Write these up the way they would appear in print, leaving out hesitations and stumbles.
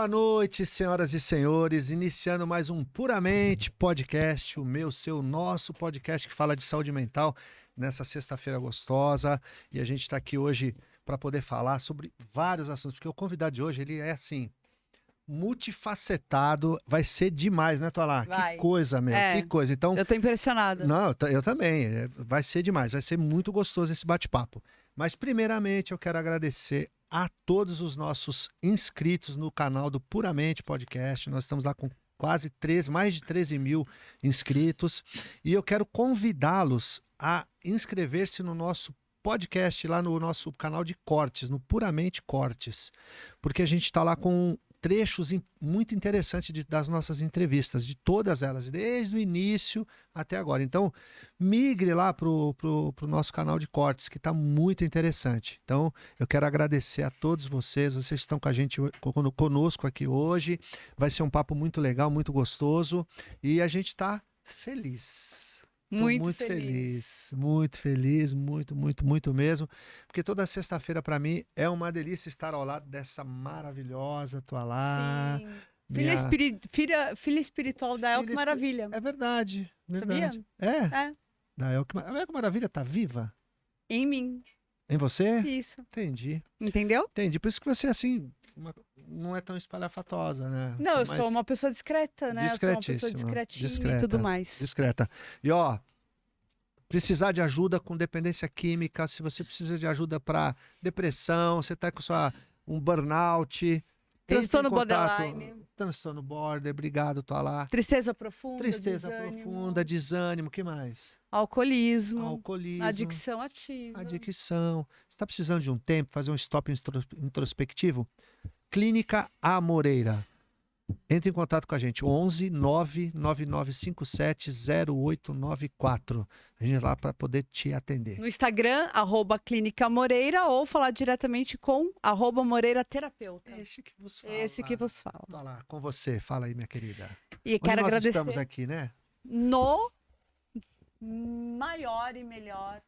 Boa noite, senhoras e senhores. Iniciando mais um Puramente Podcast, o meu, seu, nosso podcast que fala de saúde mental nessa sexta-feira gostosa. E a gente está aqui hoje para poder falar sobre vários assuntos, porque o convidado de hoje, ele é assim, multifacetado. Vai ser demais, né, Toalá? Vai. Que coisa, meu, que coisa. Então, Eu tô impressionada. não, eu também. Vai ser demais, vai ser muito gostoso esse bate-papo. Mas, primeiramente, eu quero agradecer a todos os nossos inscritos no canal do Puramente Podcast. Nós estamos lá com quase mais de 13 mil inscritos. E eu quero convidá-los a inscrever-se no nosso podcast, lá no nosso canal de cortes, no Puramente Cortes. Porque a gente está lá com trechos muito interessantes das nossas entrevistas, de todas elas, desde o início até agora. Então, migre lá para o nosso canal de cortes, que está muito interessante. Então, eu quero agradecer a todos vocês que estão com a gente, conosco aqui hoje. Vai ser um papo muito legal, muito gostoso, e a gente está feliz. Tô muito feliz, muito mesmo, porque toda sexta-feira para mim é uma delícia estar ao lado dessa maravilhosa Toalá. Sim. Minha... Filha espiritual da Elke Maravilha. É verdade, verdade. Sabia? É. Da Elke Maravilha tá viva? Em mim. Em você? Isso. Entendi. Entendeu? Entendi. Por isso que você, assim, não é tão espalhafatosa, né? Não, eu sou uma pessoa discreta, né? Eu sou uma pessoa discretinha e tudo mais. Discreta. E ó, precisar de ajuda com dependência química, se você precisa de ajuda para depressão, você tá com um burnout, transtorno borderline. Transtorno border, obrigado, tô lá. Tristeza profunda, desânimo, o que mais? Alcoolismo, adicção ativa. Adicção. Você está precisando de um tempo, fazer um stop introspectivo? Clínica A Moreira. Entre em contato com a gente, 11 99957 0894. A gente é lá para poder te atender. No Instagram, @Clínica Moreira, ou falar diretamente com @Moreira Terapeuta. Esse que vos fala. Esse que vos fala. Tá lá, com você. Fala aí, minha querida. E quero agradecer. Estamos aqui, né? No maior e melhor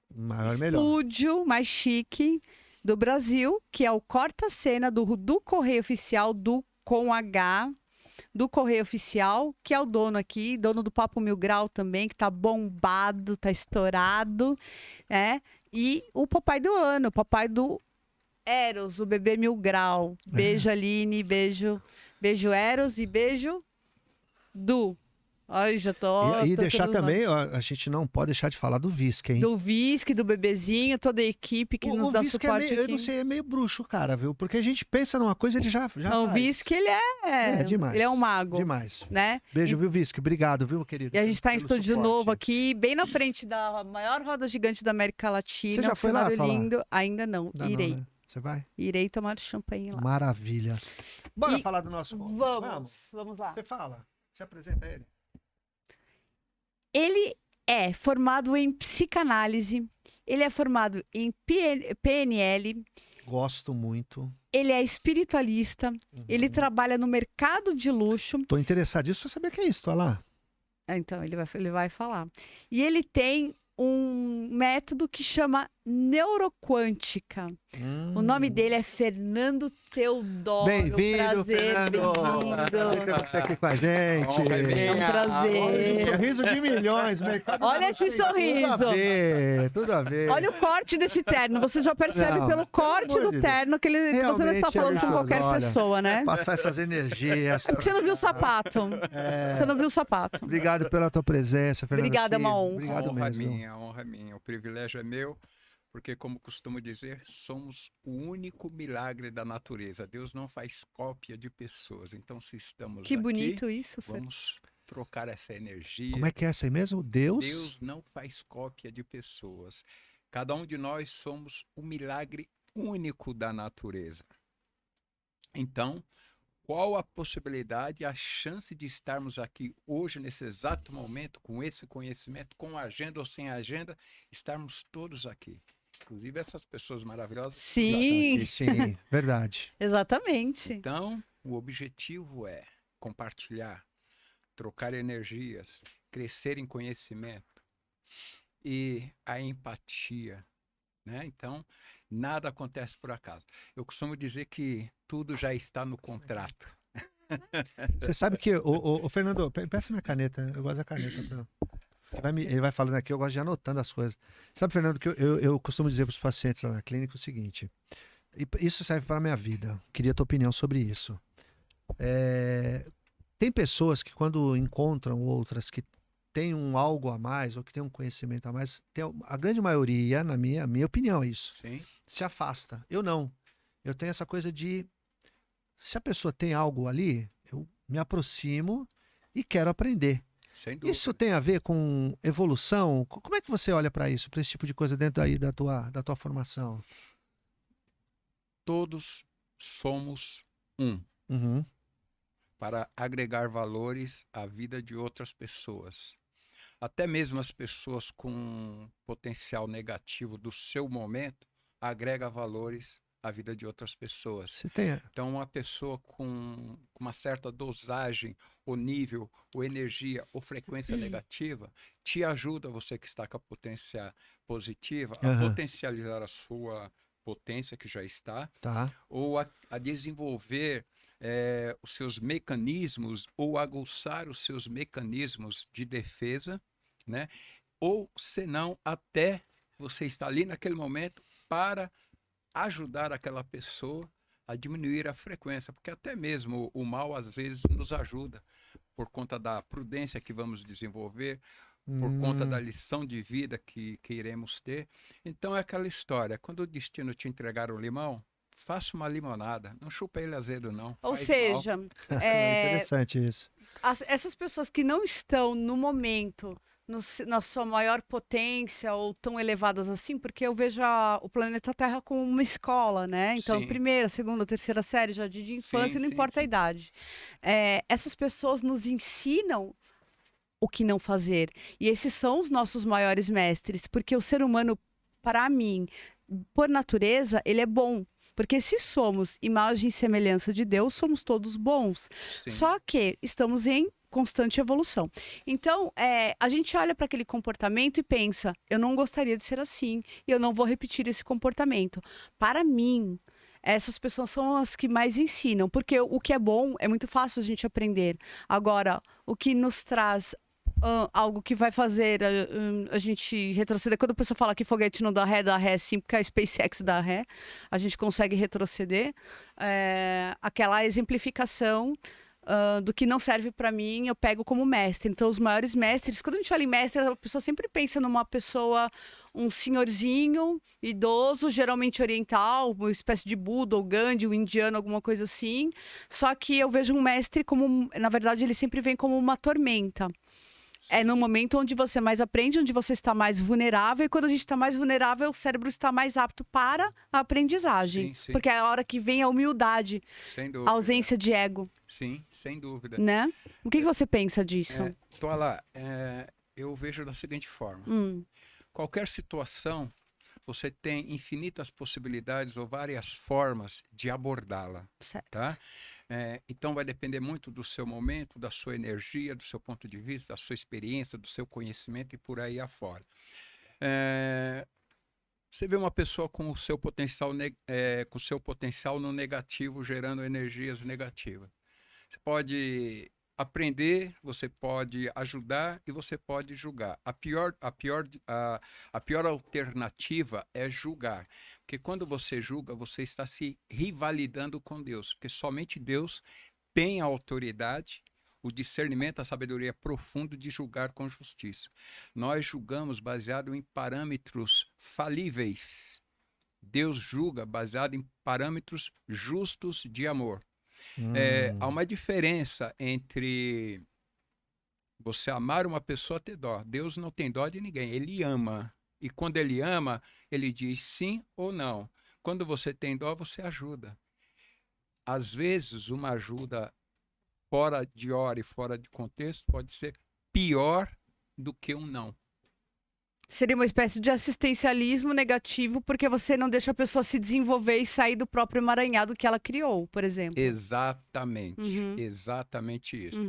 estúdio mais chique do Brasil, que é o Corta-Cena do Correio Oficial com H, do Correio Oficial, que é o dono aqui, dono do Papo Mil Grau também, que tá bombado, tá estourado, né? E o papai do ano, o papai do Eros, o bebê Mil Grau. Beijo, Aline, beijo Eros e beijo Du. Ai, já tô. E deixar também, ó, a gente não pode deixar de falar do Visque, hein? Do Visque, do bebezinho, toda a equipe que nos dá suporte aqui. Eu não sei, é meio bruxo, cara, viu? Porque a gente pensa numa coisa, ele já não, faz. O Visque, ele é demais. Ele é um mago. Demais. Né? Beijo, viu, Visque? Obrigado, viu, querido? E a gente tá em estúdio suporte. novo aqui, bem na frente da maior roda gigante da América Latina. Você já foi lá, lindo. Ainda não. Irei. Não, né? Você vai? Irei tomar champanhe lá. Maravilha. Bora falar do nosso... Vamos lá. Você fala. Você apresenta ele. Ele é formado em psicanálise, ele é formado em PNL. Gosto muito. Ele é espiritualista, ele trabalha no mercado de luxo. Tô interessadíssimo pra saber o que é isso, olha lá. Então, ele vai falar. E ele tem um método que chama neuroquântica. O nome dele é Fernando Teodoro. Bem-vindo, Fernando. Prazer ter você aqui com a gente. É um prazer. Olha, um sorriso de milhões. Olha esse sorriso. Tudo a ver. Olha o corte desse terno. Você já percebe pelo corte do terno que você não está falando com qualquer pessoa, né? Passar essas energias. Você não viu o sapato. Você não viu o sapato. Obrigado pela tua presença, Fernando. Obrigada, é uma honra. Obrigado mesmo. A honra é minha. O privilégio é meu. Porque, como costumo dizer, somos o único milagre da natureza. Deus não faz cópia de pessoas. Então, se estamos Que aqui, bonito isso, Fer. vamos trocar essa energia. Como é que é essa aí mesmo? Deus não faz cópia de pessoas. Cada um de nós somos o milagre único da natureza. Então, qual a possibilidade, a chance de estarmos aqui hoje, nesse exato momento, com esse conhecimento, com agenda ou sem agenda, estarmos todos aqui? Inclusive essas pessoas maravilhosas. Sim. Aqui, sim, verdade. Exatamente. Então, o objetivo é compartilhar, trocar energias, crescer em conhecimento e a empatia, né? Então, nada acontece por acaso. Eu costumo dizer que tudo já está no contrato. Você sabe que, o Fernando, peça minha caneta, eu gosto da caneta, Fernando. Ele vai falando aqui, eu gosto de ir anotando as coisas. Sabe, Fernando, que eu costumo dizer para os pacientes lá na clínica o seguinte, e isso serve para a minha vida, queria a tua opinião sobre isso. Tem pessoas que quando encontram outras que têm um algo a mais ou que têm um conhecimento a mais, a grande maioria, na minha opinião, é isso, Sim, se afasta. Eu não. Eu tenho essa coisa de, se a pessoa tem algo ali, eu me aproximo e quero aprender. sem dúvida. Isso tem a ver com evolução? Como é que você olha para isso, para esse tipo de coisa dentro aí da tua formação? Todos somos um, Uhum. para agregar valores à vida de outras pessoas. Até mesmo as pessoas com potencial negativo do seu momento agrega valores à vida de outras pessoas. Você tem. Então, uma pessoa com uma certa dosagem, ou nível, ou energia, ou frequência negativa, te ajuda, você que está com a potência positiva, a Aham. potencializar a sua potência que já está, Tá. ou a desenvolver os seus mecanismos, ou aguçar os seus mecanismos de defesa, né? Ou, senão, até você está ali naquele momento para ajudar aquela pessoa a diminuir a frequência, porque até mesmo o mal às vezes nos ajuda por conta da prudência que vamos desenvolver, por conta da lição de vida que iremos ter. Então é aquela história, quando o destino te entregar um limão, faça uma limonada, não chupa ele azedo não, Ou faz mal. seja, É interessante isso. essas pessoas que não estão no momento na sua maior potência ou tão elevadas assim, porque eu vejo o planeta Terra como uma escola, né? Então, Sim. primeira, segunda, terceira série, jardim de infância, Sim, não sim, importa a sim. idade. Essas pessoas nos ensinam o que não fazer. E esses são os nossos maiores mestres, porque o ser humano, para mim, por natureza, ele é bom. Porque se somos imagem e semelhança de Deus, somos todos bons. Sim. Só que estamos em constante evolução. Então, a gente olha para aquele comportamento e pensa, eu não gostaria de ser assim, e eu não vou repetir esse comportamento. Para mim, essas pessoas são as que mais ensinam, porque o que é bom é muito fácil a gente aprender. Agora, o que nos traz algo que vai fazer a gente retroceder. Quando a pessoa fala que foguete não dá ré sim, porque a SpaceX dá ré, a gente consegue retroceder. Aquela exemplificação do que não serve para mim, eu pego como mestre. Então, os maiores mestres, quando a gente fala em mestre, a pessoa sempre pensa numa pessoa, um senhorzinho, idoso, geralmente oriental, uma espécie de Buda ou Gandhi, um indiano, alguma coisa assim. Só que eu vejo um mestre como, na verdade, ele sempre vem como uma tormenta. É no momento onde você mais aprende, onde você está mais vulnerável, e quando a gente está mais vulnerável, o cérebro está mais apto para a aprendizagem. Sim, sim. Porque é a hora que vem a humildade, Sem a dúvida. ausência de ego, Sim, sem dúvida. né? O que você pensa disso? Tola, eu vejo da seguinte forma. Qualquer situação, você tem infinitas possibilidades ou várias formas de abordá-la, Certo. tá? Então vai depender muito do seu momento, da sua energia, do seu ponto de vista, da sua experiência, do seu conhecimento e por aí afora. Você vê uma pessoa com o seu potencial no negativo, gerando energias negativas. Você pode aprender, você pode ajudar e você pode julgar. A pior alternativa é julgar. Porque quando você julga, você está se rivalidando com Deus. Porque somente Deus tem a autoridade, o discernimento, a sabedoria profunda de julgar com justiça. Nós julgamos baseado em parâmetros falíveis. Deus julga baseado em parâmetros justos de amor. Há uma diferença entre você amar uma pessoa e ter dó. Deus não tem dó de ninguém, ele ama. E quando ele ama, ele diz sim ou não. Quando você tem dó, você ajuda. Às vezes, uma ajuda fora de hora e fora de contexto pode ser pior do que um não. Seria uma espécie de assistencialismo negativo, porque você não deixa a pessoa se desenvolver e sair do próprio emaranhado que ela criou, por exemplo. Exatamente, exatamente isso.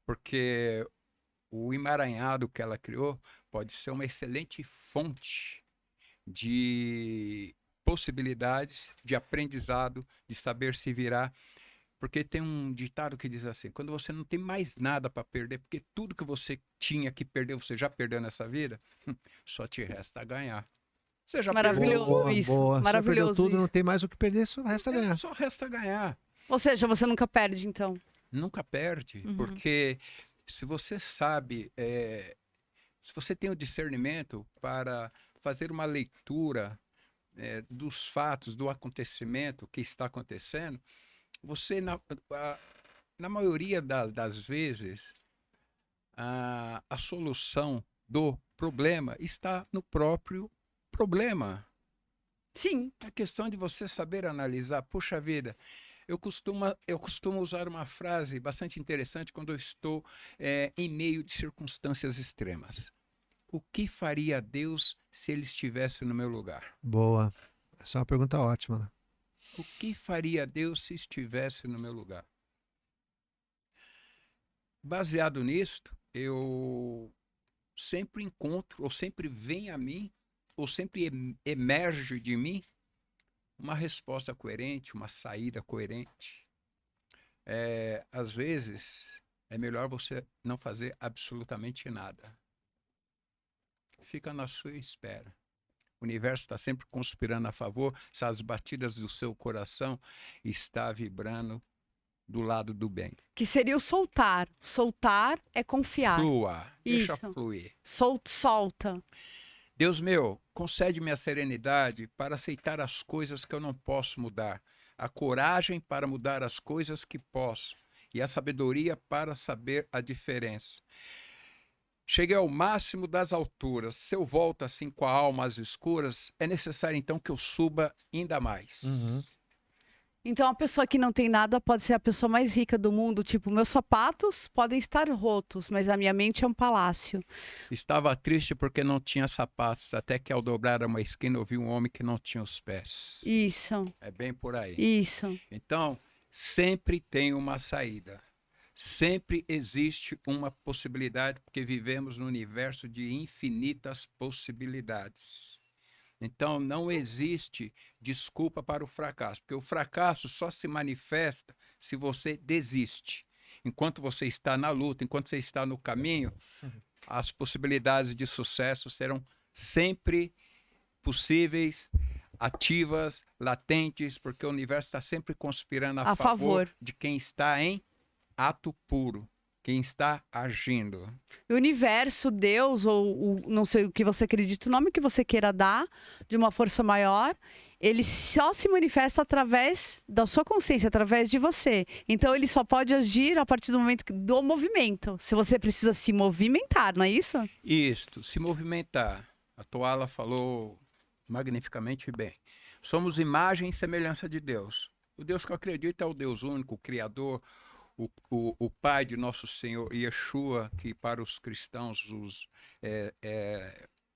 Porque o emaranhado que ela criou pode ser uma excelente fonte de possibilidades, de aprendizado, de saber se virar. Porque tem um ditado que diz assim, quando você não tem mais nada para perder, porque tudo que você tinha que perder, você já perdeu nessa vida, só te resta ganhar. Você já Maravilhoso perdeu. isso. Boa. Você já perdeu Maravilhoso tudo, não isso. tem mais o que perder, só resta ganhar. Só resta ganhar. Ou seja, você nunca perde, então. Nunca perde, Uhum. porque se você sabe, se você tem o discernimento para fazer uma leitura dos fatos, do acontecimento que está acontecendo, você, na maioria das vezes, a solução do problema está no próprio problema. Sim. É questão de você saber analisar. Puxa vida, eu costumo usar uma frase bastante interessante quando eu estou em meio de circunstâncias extremas. O que faria Deus se ele estivesse no meu lugar? Boa. Essa é uma pergunta ótima, né? O que faria Deus se estivesse no meu lugar? Baseado nisto, eu sempre encontro, ou sempre vem a mim, ou sempre emerge de mim, uma resposta coerente, uma saída coerente. Às vezes, é melhor você não fazer absolutamente nada. Fica na sua espera. O universo está sempre conspirando a favor, se as batidas do seu coração estão vibrando do lado do bem. Que seria o soltar. Soltar é confiar. Flua, deixa Isso. fluir. Solta. Deus meu, concede-me a serenidade para aceitar as coisas que eu não posso mudar, a coragem para mudar as coisas que posso e a sabedoria para saber a diferença. Cheguei ao máximo das alturas. Se eu volto assim com a alma às escuras, é necessário então que eu suba ainda mais. Uhum. Então, a pessoa que não tem nada pode ser a pessoa mais rica do mundo. Tipo, meus sapatos podem estar rotos, mas a minha mente é um palácio. Estava triste porque não tinha sapatos, até que ao dobrar uma esquina eu vi um homem que não tinha os pés. Isso. É bem por aí. Isso. Então, sempre tem uma saída. Sempre existe uma possibilidade, porque vivemos num universo de infinitas possibilidades. Então, não existe desculpa para o fracasso, porque o fracasso só se manifesta se você desiste. Enquanto você está na luta, enquanto você está no caminho, as possibilidades de sucesso serão sempre possíveis, ativas, latentes, porque o universo está sempre conspirando a favor de quem está em ato puro, quem está agindo. O universo, Deus, ou não sei o que você acredita, o nome que você queira dar, de uma força maior, ele só se manifesta através da sua consciência, através de você. Então, ele só pode agir a partir do momento do movimento. Se você precisa se movimentar, não é isso? Isto, se movimentar. A Toala falou magnificamente bem. Somos imagem e semelhança de Deus. O Deus que eu acredito é o Deus único, o Criador, o Pai de nosso Senhor Yeshua, que para os cristãos,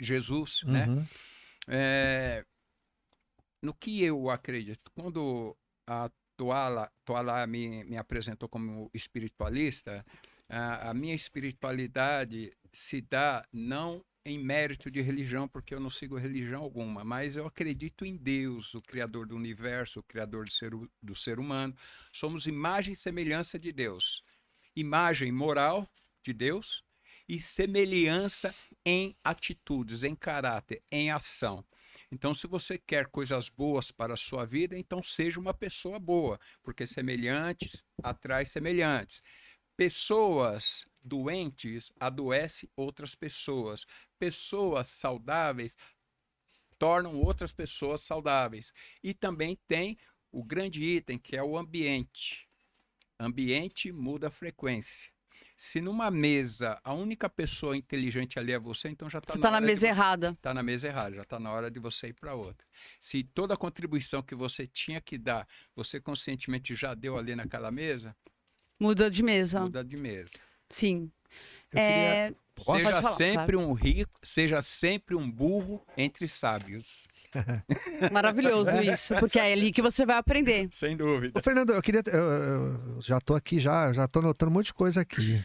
Jesus, né? No que eu acredito, quando a Toala me apresentou como espiritualista, a minha espiritualidade se dá não em mérito de religião, porque eu não sigo religião alguma, mas eu acredito em Deus, o Criador do universo, o Criador do ser humano. Somos imagem e semelhança de Deus. Imagem moral de Deus e semelhança em atitudes, em caráter, em ação. Então, se você quer coisas boas para a sua vida, então seja uma pessoa boa, porque semelhantes atrai semelhantes. Pessoas doentes adoecem outras pessoas. Pessoas saudáveis tornam outras pessoas saudáveis. E também tem o grande item, que é o ambiente. Ambiente muda a frequência. Se numa mesa a única pessoa inteligente ali é você, então já está Você está na mesa errada. Está na mesa errada, já está na hora de você ir para outra. Se toda a contribuição que você tinha que dar, você conscientemente já deu ali naquela mesa, muda de mesa. muda de mesa. Sim. Seja sempre um rico, seja sempre um burro entre sábios. Maravilhoso isso, porque é ali que você vai aprender. Sem dúvida. Ô, Fernando, eu já tô aqui, já tô anotando um monte de coisa aqui.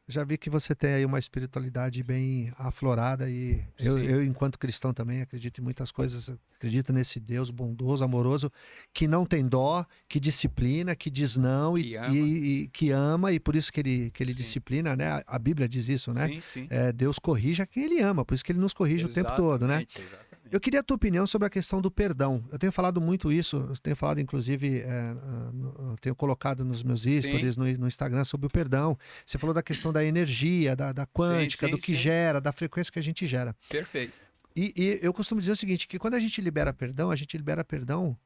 já vi que você tem aí uma espiritualidade bem aflorada e eu, enquanto cristão também, acredito em muitas coisas, acredito nesse Deus bondoso, amoroso, que não tem dó, que disciplina, que diz não e que ama, e por isso que ele disciplina, né? A Bíblia diz isso, né? Sim, sim. Deus corrige a quem ele ama, por isso que ele nos corrige o tempo todo, né? Exatamente. Eu queria a tua opinião sobre a questão do perdão. Eu tenho falado muito isso, eu tenho falado inclusive, eu tenho colocado nos meus stories no Instagram sobre o perdão. Você falou da questão da energia, da quântica, do que gera, da frequência que a gente gera. Perfeito. E eu costumo dizer o seguinte, que quando a gente libera perdão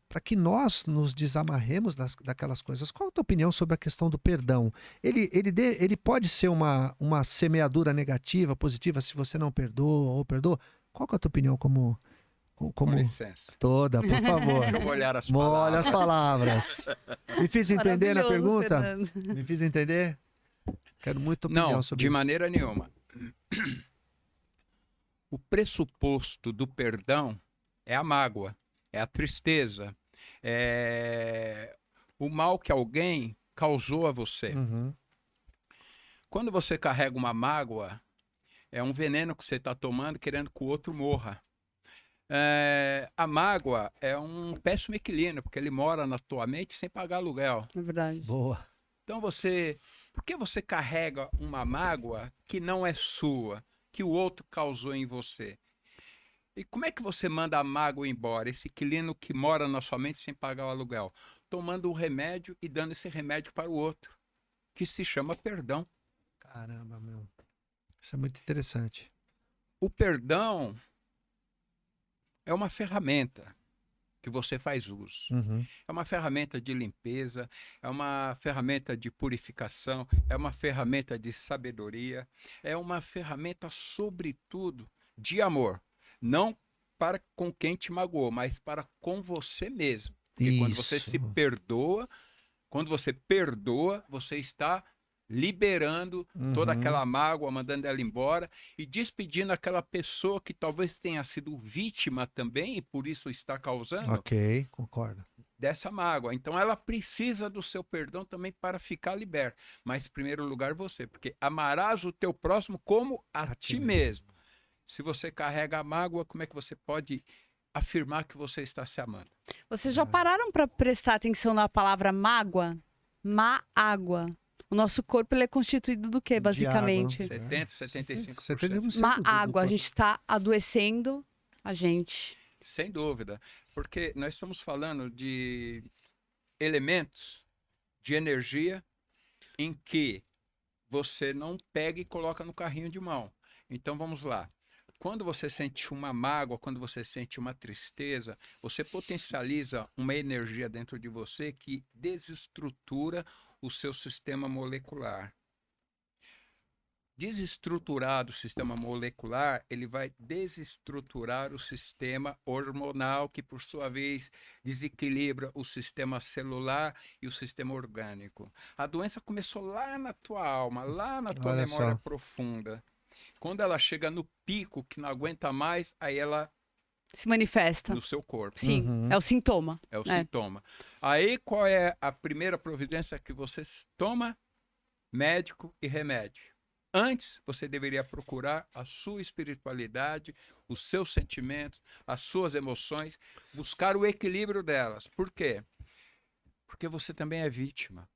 para que nós nos desamarremos daquelas coisas. Qual a tua opinião sobre a questão do perdão? Ele pode ser uma semeadura negativa, positiva, se você não perdoa ou perdoa? Qual que é a tua opinião como... Com licença. Toda, por favor. Deixa eu molhar as Molha palavras. as palavras. Me fiz entender na pergunta? Fernando. Me fiz entender? Quero muito opinião sobre Não, de isso. maneira nenhuma. O pressuposto do perdão é a mágoa, é a tristeza, é o mal que alguém causou a você. Uhum. Quando você carrega uma mágoa, é um veneno que você está tomando querendo que o outro morra. A mágoa é um péssimo equilíbrio, porque ele mora na tua mente sem pagar aluguel. É verdade. Boa. Então por que você carrega uma mágoa que não é sua, que o outro causou em você? E como é que você manda a mágoa embora, esse equilíbrio que mora na sua mente sem pagar o aluguel? Tomando um remédio e dando esse remédio para o outro, que se chama perdão. Caramba, meu. Isso é muito interessante. O perdão é uma ferramenta que você faz uso. Uhum. É uma ferramenta de limpeza, é uma ferramenta de purificação, é uma ferramenta de sabedoria, é uma ferramenta, sobretudo, de amor. Não para com quem te magoou, mas para com você mesmo. Porque quando você se perdoa, você está liberando toda aquela mágoa, mandando ela embora e despedindo aquela pessoa que talvez tenha sido vítima também e por isso está causando Ok, concordo. dessa mágoa. Então ela precisa do seu perdão também para ficar liberta. Mas em primeiro lugar você, porque amarás o teu próximo como a ti mesmo. Se você carrega a mágoa, como é que você pode afirmar que você está se amando? Vocês já pararam para prestar atenção na palavra mágoa? Má-água. O nosso corpo ele é constituído do quê, basicamente? 70, 75%. 75% Má-água. A gente está adoecendo a gente. Sem dúvida. Porque nós estamos falando de elementos de energia em que você não pega e coloca no carrinho de mão. Então vamos lá. Quando você sente uma mágoa, quando você sente uma tristeza, você potencializa uma energia dentro de você que desestrutura o seu sistema molecular. Desestruturado o sistema molecular, ele vai desestruturar o sistema hormonal, que por sua vez desequilibra o sistema celular e o sistema orgânico. A doença começou lá na tua alma, lá na tua memória profunda. Quando ela chega no pico, que não aguenta mais, aí ela se manifesta no seu corpo. Sim, é o sintoma. É o sintoma. Aí qual é a primeira providência que você toma? Médico e remédio. Antes, você deveria procurar a sua espiritualidade, os seus sentimentos, as suas emoções, buscar o equilíbrio delas. Por quê? Porque você também é vítima.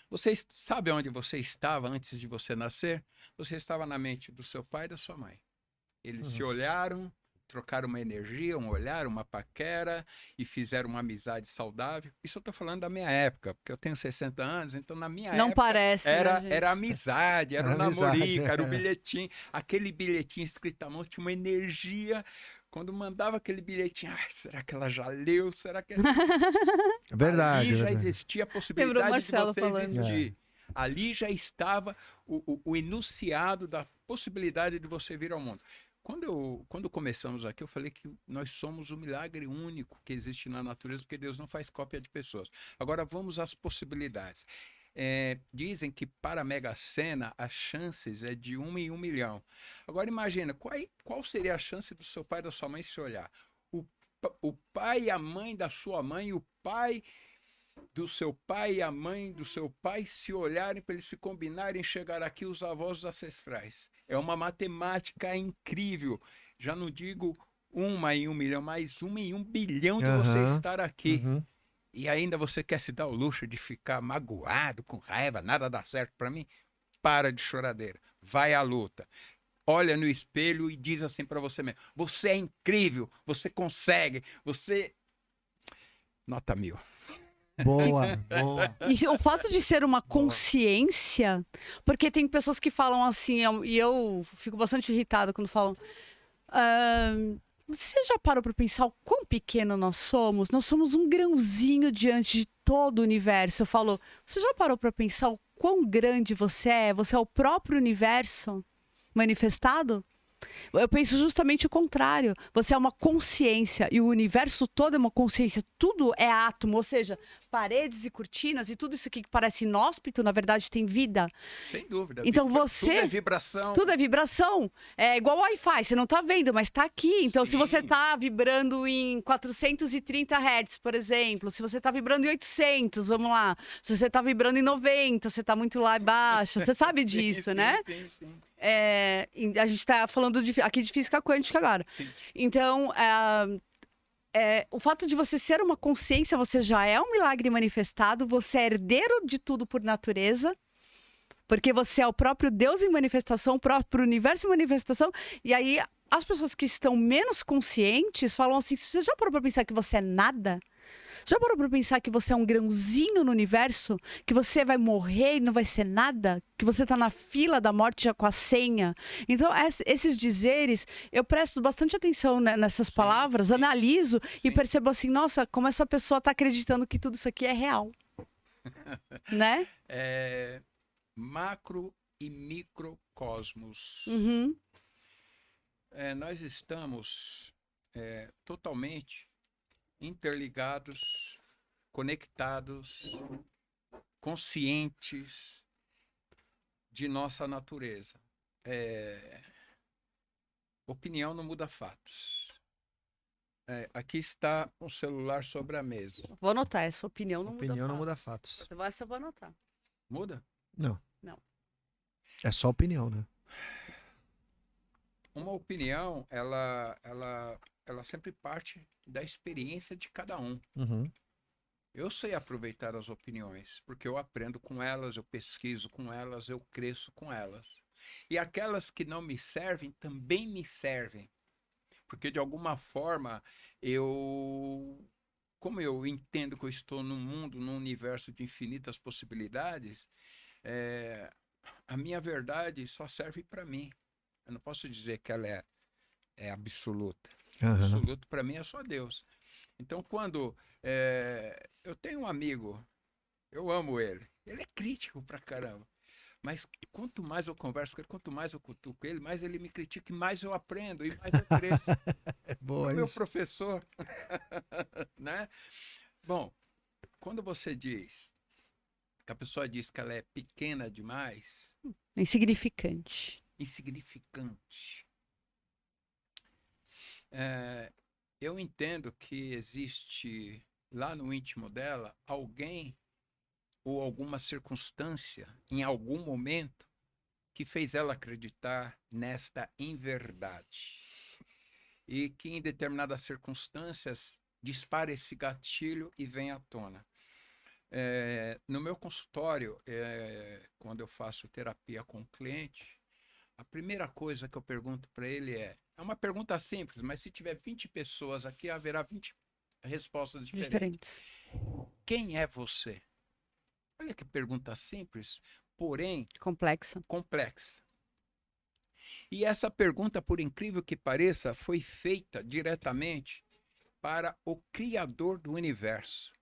Você sabe onde você estava antes de você nascer? Você estava na mente do seu pai e da sua mãe. Eles se olharam, trocaram uma energia, um olhar, uma paquera e fizeram uma amizade saudável. Isso eu estou falando da minha época, porque eu tenho 60 anos, então na minha época parece, era amizade, era o namorico, era o bilhetinho. Aquele bilhetinho escrito à mão tinha uma energia. Quando mandava aquele bilhetinho, será que ela já leu? Será que... Verdade. Ali já existia a possibilidade de você existir. Ali já estava o enunciado da possibilidade de você vir ao mundo. Quando começamos aqui, eu falei que nós somos o milagre único que existe na natureza, porque Deus não faz cópia de pessoas. Agora vamos às possibilidades. Dizem que para a Mega Sena as chances é de 1 em 1 milhão. Agora imagina, qual seria a chance do seu pai e da sua mãe se olhar? O pai e a mãe da sua mãe, o pai do seu pai e a mãe do seu pai se olharem para eles se combinarem, chegar aqui os avós ancestrais. É uma matemática incrível. Já não digo 1 em 1 milhão, mas 1 em 1 bilhão de você estar aqui. Uhum. E ainda você quer se dar o luxo de ficar magoado, com raiva, nada dá certo para mim? Para de choradeira. Vai à luta. Olha no espelho e diz assim para você mesmo: você é incrível, você consegue, você... Nota 1000. Boa, boa. E o fato de ser uma consciência, porque tem pessoas que falam assim, e eu fico bastante irritada quando falam. Você já parou para pensar o quão pequeno nós somos? Nós somos um grãozinho diante de todo o universo. Eu falo, você já parou para pensar o quão grande você é? Você é o próprio universo manifestado? Eu penso justamente o contrário. Você é uma consciência e o universo todo é uma consciência. Tudo é átomo, ou seja, paredes e cortinas e tudo isso aqui que parece inóspito, na verdade tem vida. Sem dúvida. Então você... Tudo é vibração. Tudo é vibração. É igual Wi-Fi, você não tá vendo, mas tá aqui. Então, se você Sim. tá vibrando em 430 Hz, por exemplo, se você tá vibrando em 800, vamos lá. Se você tá vibrando em 90, você tá muito lá embaixo. Você sabe disso, sim, né? Sim. A gente está falando aqui de física quântica agora. Sim. Então, o fato de você ser uma consciência, você já é um milagre manifestado, você é herdeiro de tudo por natureza, porque você é o próprio Deus em manifestação, o próprio universo em manifestação, e aí as pessoas que estão menos conscientes falam assim, você já parou para pensar que você é nada? Já parou para pensar que você é um grãozinho no universo? Que você vai morrer e não vai ser nada? Que você está na fila da morte já com a senha? Então, esses dizeres, eu presto bastante atenção nessas palavras, analiso e percebo assim, nossa, como essa pessoa está acreditando que tudo isso aqui é real. Né? Macro e microcosmos. Uhum. Nós estamos totalmente interligados, conectados, conscientes de nossa natureza. Opinião não muda fatos. Aqui está um celular sobre a mesa. Vou anotar, essa opinião não muda fatos. Opinião não muda fatos. Essa eu vou anotar. Muda? Não. Não. É só opinião, né? Uma opinião, ela sempre parte da experiência de cada um. Uhum. Eu sei aproveitar as opiniões, porque eu aprendo com elas, eu pesquiso com elas, eu cresço com elas. E aquelas que não me servem, também me servem. Porque, de alguma forma, como eu entendo que eu estou num mundo, num universo de infinitas possibilidades, a minha verdade só serve para mim. Eu não posso dizer que ela é absoluta. Uhum. Absoluto para mim é só Deus. Então, quando eu tenho um amigo, eu amo ele é crítico pra caramba, mas quanto mais eu converso com ele, quanto mais eu cutuco ele, mais ele me critica e mais eu aprendo e mais eu cresço. Boa, É meu isso. professor. Né? Bom, quando você diz que a pessoa diz que ela é pequena demais, Insignificante. insignificante, eu entendo que existe lá no íntimo dela alguém ou alguma circunstância, em algum momento, que fez ela acreditar nesta inverdade. E que em determinadas circunstâncias dispara esse gatilho e vem à tona. No meu consultório, quando eu faço terapia com o cliente, a primeira coisa que eu pergunto para ele é uma pergunta simples, mas se tiver 20 pessoas aqui, haverá 20 respostas diferentes. Quem é você? Olha que pergunta simples, porém complexa. E essa pergunta, por incrível que pareça, foi feita diretamente para o Criador do Universo.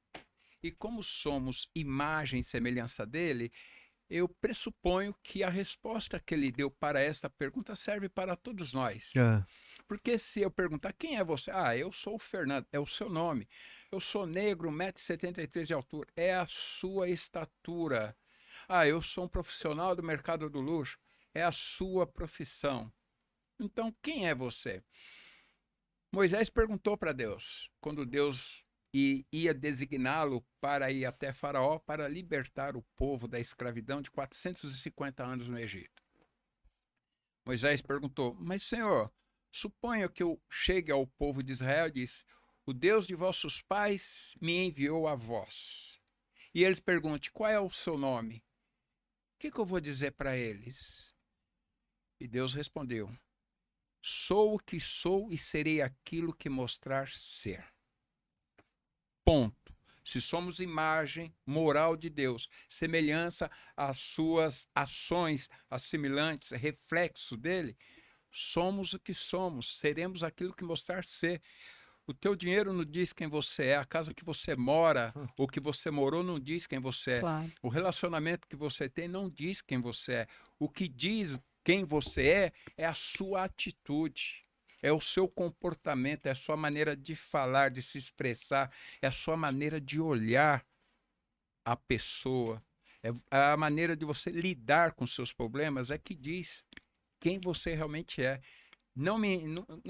E como somos imagem e semelhança dele, eu pressuponho que a resposta que ele deu para essa pergunta serve para todos nós. Porque se eu perguntar quem é você? Eu sou o Fernando, é o seu nome. Eu sou negro, 1,73 m de altura, é a sua estatura. Eu sou um profissional do mercado do luxo, é a sua profissão. Então, quem é você? Moisés perguntou para Deus, quando Deus e ia designá-lo para ir até Faraó para libertar o povo da escravidão de 450 anos no Egito. Moisés perguntou: mas, Senhor, suponha que eu chegue ao povo de Israel e disse: o Deus de vossos pais me enviou a vós. E eles perguntam: qual é o seu nome? O que eu vou dizer para eles? E Deus respondeu: sou o que sou e serei aquilo que mostrar ser. Ponto. Se somos imagem moral de Deus, semelhança às suas ações assimilantes, reflexo dele, somos o que somos, seremos aquilo que mostrar ser. O teu dinheiro não diz quem você é, a casa que você mora, ou que você morou não diz quem você é. Claro. O relacionamento que você tem não diz quem você é. O que diz quem você é a sua atitude. É o seu comportamento, é a sua maneira de falar, de se expressar, é a sua maneira de olhar a pessoa, é a maneira de você lidar com seus problemas, é que diz quem você realmente é. Não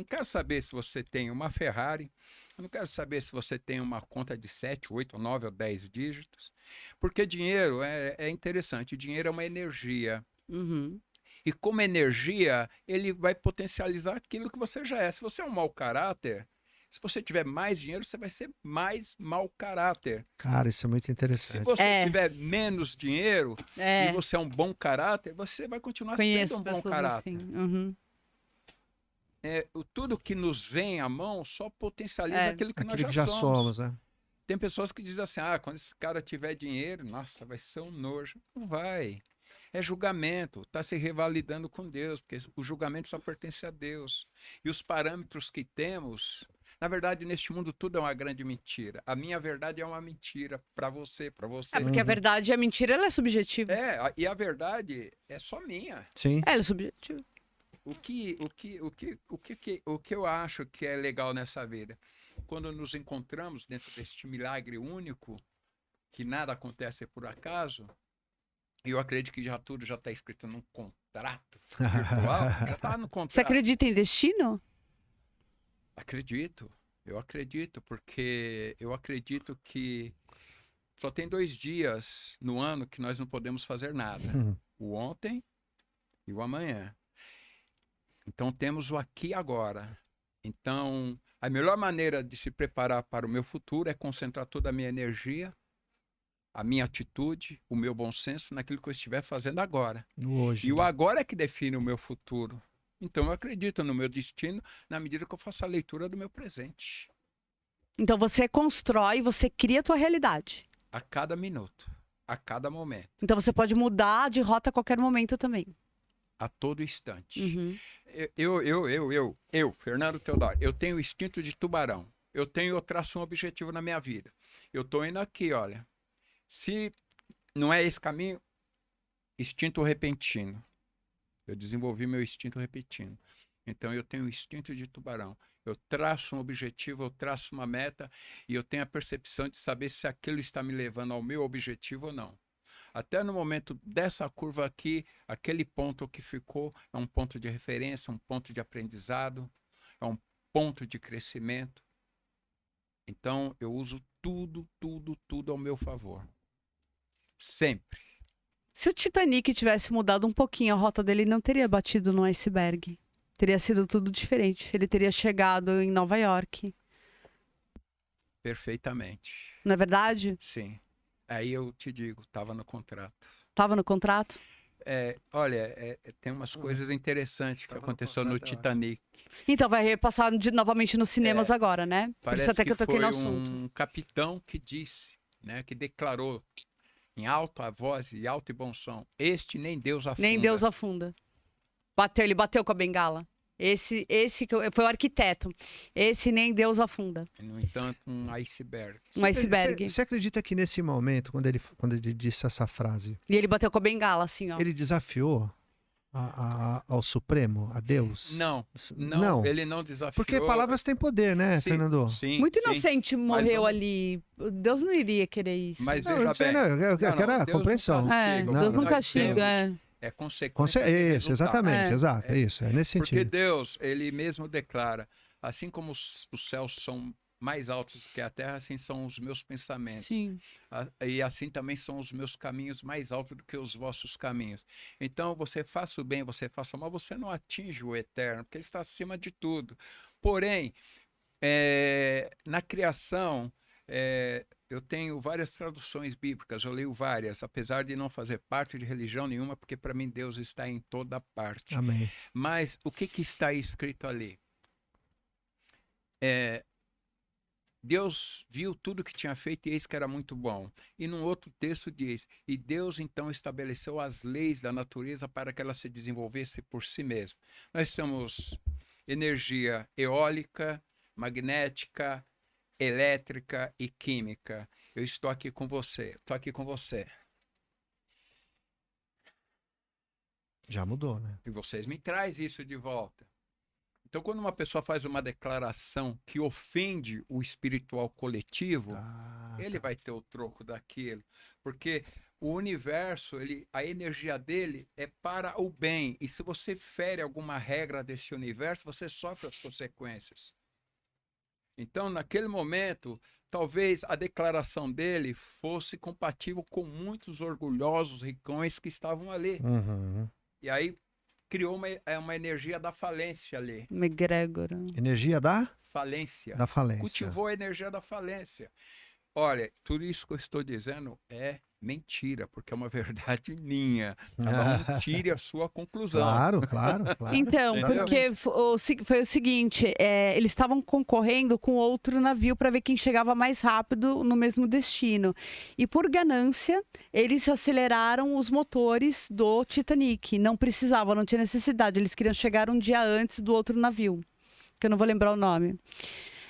quero saber se você tem uma Ferrari, eu não quero saber se você tem uma conta de 7, 8, 9 ou 10 dígitos, porque dinheiro é interessante, dinheiro é uma energia. Uhum. E como energia, ele vai potencializar aquilo que você já é. Se você é um mau caráter, se você tiver mais dinheiro, você vai ser mais mau caráter. Cara, isso é muito Se interessante. você tiver menos dinheiro e você é um bom caráter, você vai continuar Conheço sendo um bom pessoas caráter. assim. Uhum. Tudo que nos vem à mão só potencializa aquilo que Aquilo nós que já já somos. somos, né? Tem pessoas que dizem assim: quando esse cara tiver dinheiro, nossa, vai ser um nojo. Não vai. É julgamento, está se revalidando com Deus, porque o julgamento só pertence a Deus. E os parâmetros que temos, na verdade, neste mundo tudo é uma grande mentira. A minha verdade é uma mentira para você, para você. Porque a verdade e a mentira, ela é subjetiva. E a verdade é só minha. Sim. Ela é subjetiva. O que eu acho que é legal nessa vida? Quando nos encontramos dentro deste milagre único, que nada acontece por acaso, eu acredito que tudo já está escrito num contrato virtual. Já está no contrato. Você acredita em destino? Acredito. Eu acredito, porque eu acredito que só tem 2 dias no ano que nós não podemos fazer nada. O ontem e o amanhã. Então temos o aqui e agora. Então, a melhor maneira de se preparar para o meu futuro é concentrar toda a minha energia, a minha atitude, o meu bom senso naquilo que eu estiver fazendo agora. Hoje. E o agora é que define o meu futuro. Então eu acredito no meu destino na medida que eu faço a leitura do meu presente. Então você constrói, você cria a tua realidade. A cada minuto, a cada momento, Então você pode mudar de rota a qualquer momento também. a todo instante. Uhum. Eu, Fernando Teodoro, eu tenho o instinto de tubarão. Eu traço um objetivo na minha vida. Eu estou indo aqui, olha. Se não é esse caminho, instinto repentino. Eu desenvolvi meu instinto repentino. Então eu tenho o instinto de tubarão. Eu traço um objetivo, eu traço uma meta e eu tenho a percepção de saber se aquilo está me levando ao meu objetivo ou não. Até no momento dessa curva aqui, aquele ponto que ficou é um ponto de referência, um ponto de aprendizado, é um ponto de crescimento. Então eu uso tudo ao meu favor. Sempre. Se o Titanic tivesse mudado um pouquinho a rota dele, ele não teria batido no iceberg. Teria sido tudo diferente. Ele teria chegado em Nova York. Perfeitamente. Não é verdade? Sim. Aí eu te digo, estava no contrato. Tava no contrato? Olha, tem umas coisas interessantes que aconteceu no Titanic. Então vai passar novamente nos cinemas agora, né? Por Parece isso até que eu toquei no foi assunto. um capitão que disse, né, que declarou em alta voz e alto e bom som: este nem Deus afunda. Nem Deus afunda. Ele bateu com a bengala. Esse foi o arquiteto. Esse nem Deus afunda. No entanto, um iceberg. Um iceberg. Você acredita que nesse momento, quando ele disse essa frase, E ele bateu com a bengala, assim, ó. ele desafiou ao Supremo, a Deus? Não, ele não desafiou. Porque palavras têm poder, né, Sim, Fernando? Sim, Muito sim. inocente morreu vamos- ali. Deus não iria querer isso. Mas Não, eu veja não sei, bem. não, eu quero a Deus não compreensão. castiga. O que Deus não nós castiga. temos É consequência. de Isso, resultado. exatamente, É. exato, é isso, é nesse Porque sentido. Deus, ele mesmo declara, assim como os céus são mais altos que a terra, assim são os meus pensamentos. Sim. E assim também são os meus caminhos mais altos do que os vossos caminhos. Então, você faça o bem, você faça o mal, você não atinge o eterno, porque ele está acima de tudo. Porém, na criação, eu tenho várias traduções bíblicas, eu leio várias, apesar de não fazer parte de religião nenhuma, porque para mim Deus está em toda parte. Amém. Mas o que está escrito ali? Deus viu tudo que tinha feito e eis que era muito bom. E num outro texto diz, e Deus então estabeleceu as leis da natureza para que ela se desenvolvesse por si mesma. Nós temos energia eólica, magnética, elétrica e química. Eu estou aqui com você, estou aqui com você. Já mudou, né? E vocês me trazem isso de volta. Então, quando uma pessoa faz uma declaração que ofende o espiritual coletivo, ele vai ter o troco daquilo. Porque o universo, a energia dele é para o bem. E se você fere alguma regra desse universo, você sofre as consequências. Então, naquele momento, talvez a declaração dele fosse compatível com muitos orgulhosos ricões que estavam ali. Uhum. E aí criou uma energia da falência ali. Uma egrégora. Energia da? Falência. Da falência. Cultivou a energia da falência. Olha, tudo isso que eu estou dizendo é mentira, porque é uma verdade minha. Cada um tire a sua conclusão. Claro. Então, porque foi o seguinte, eles estavam concorrendo com outro navio para ver quem chegava mais rápido no mesmo destino. E por ganância, eles aceleraram os motores do Titanic. Não precisavam, não tinha necessidade. Eles queriam chegar um dia antes do outro navio, que eu não vou lembrar o nome.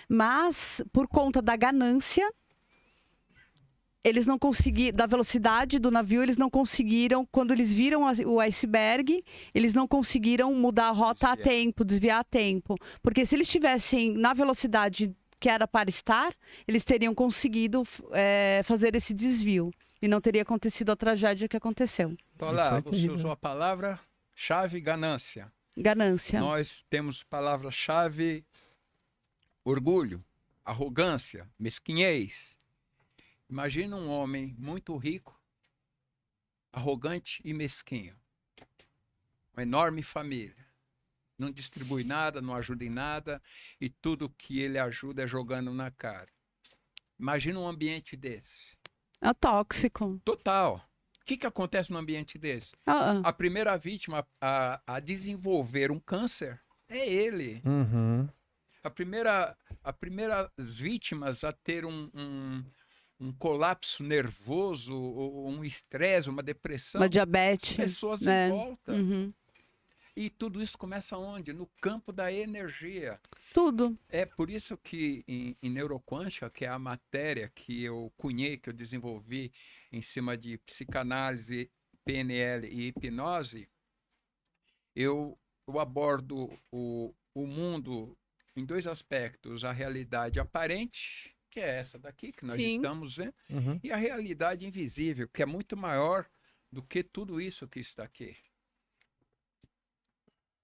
Mas, por conta da ganância, eles não conseguiram, da velocidade do navio, eles não conseguiram, quando eles viram o iceberg, eles não conseguiram mudar a rota a tempo, desviar a tempo. Porque se eles estivessem na velocidade que era para estar, eles teriam conseguido fazer esse desvio. E não teria acontecido a tragédia que aconteceu. Então, lá, você usou a palavra-chave ganância. Ganância. Nós temos palavra-chave orgulho, arrogância, mesquinhez. Imagina um homem muito rico, arrogante e mesquinho. Uma enorme família. Não distribui nada, não ajuda em nada, e tudo que ele ajuda é jogando na cara. Imagina um ambiente desse. É tóxico. Total. O que acontece num ambiente desse? A primeira vítima a desenvolver um câncer é ele. Uhum. A primeira vítimas a ter um colapso nervoso, um estresse, uma depressão. Uma diabetes. Pessoas em volta. Uhum. E tudo isso começa onde? No campo da energia. Tudo. É por isso que em neuroquântica, que é a matéria que eu cunhei, que eu desenvolvi em cima de psicanálise, PNL e hipnose, eu abordo o mundo em dois aspectos: a realidade aparente, que é essa daqui que nós estamos vendo, e a realidade invisível, que é muito maior do que tudo isso que está aqui.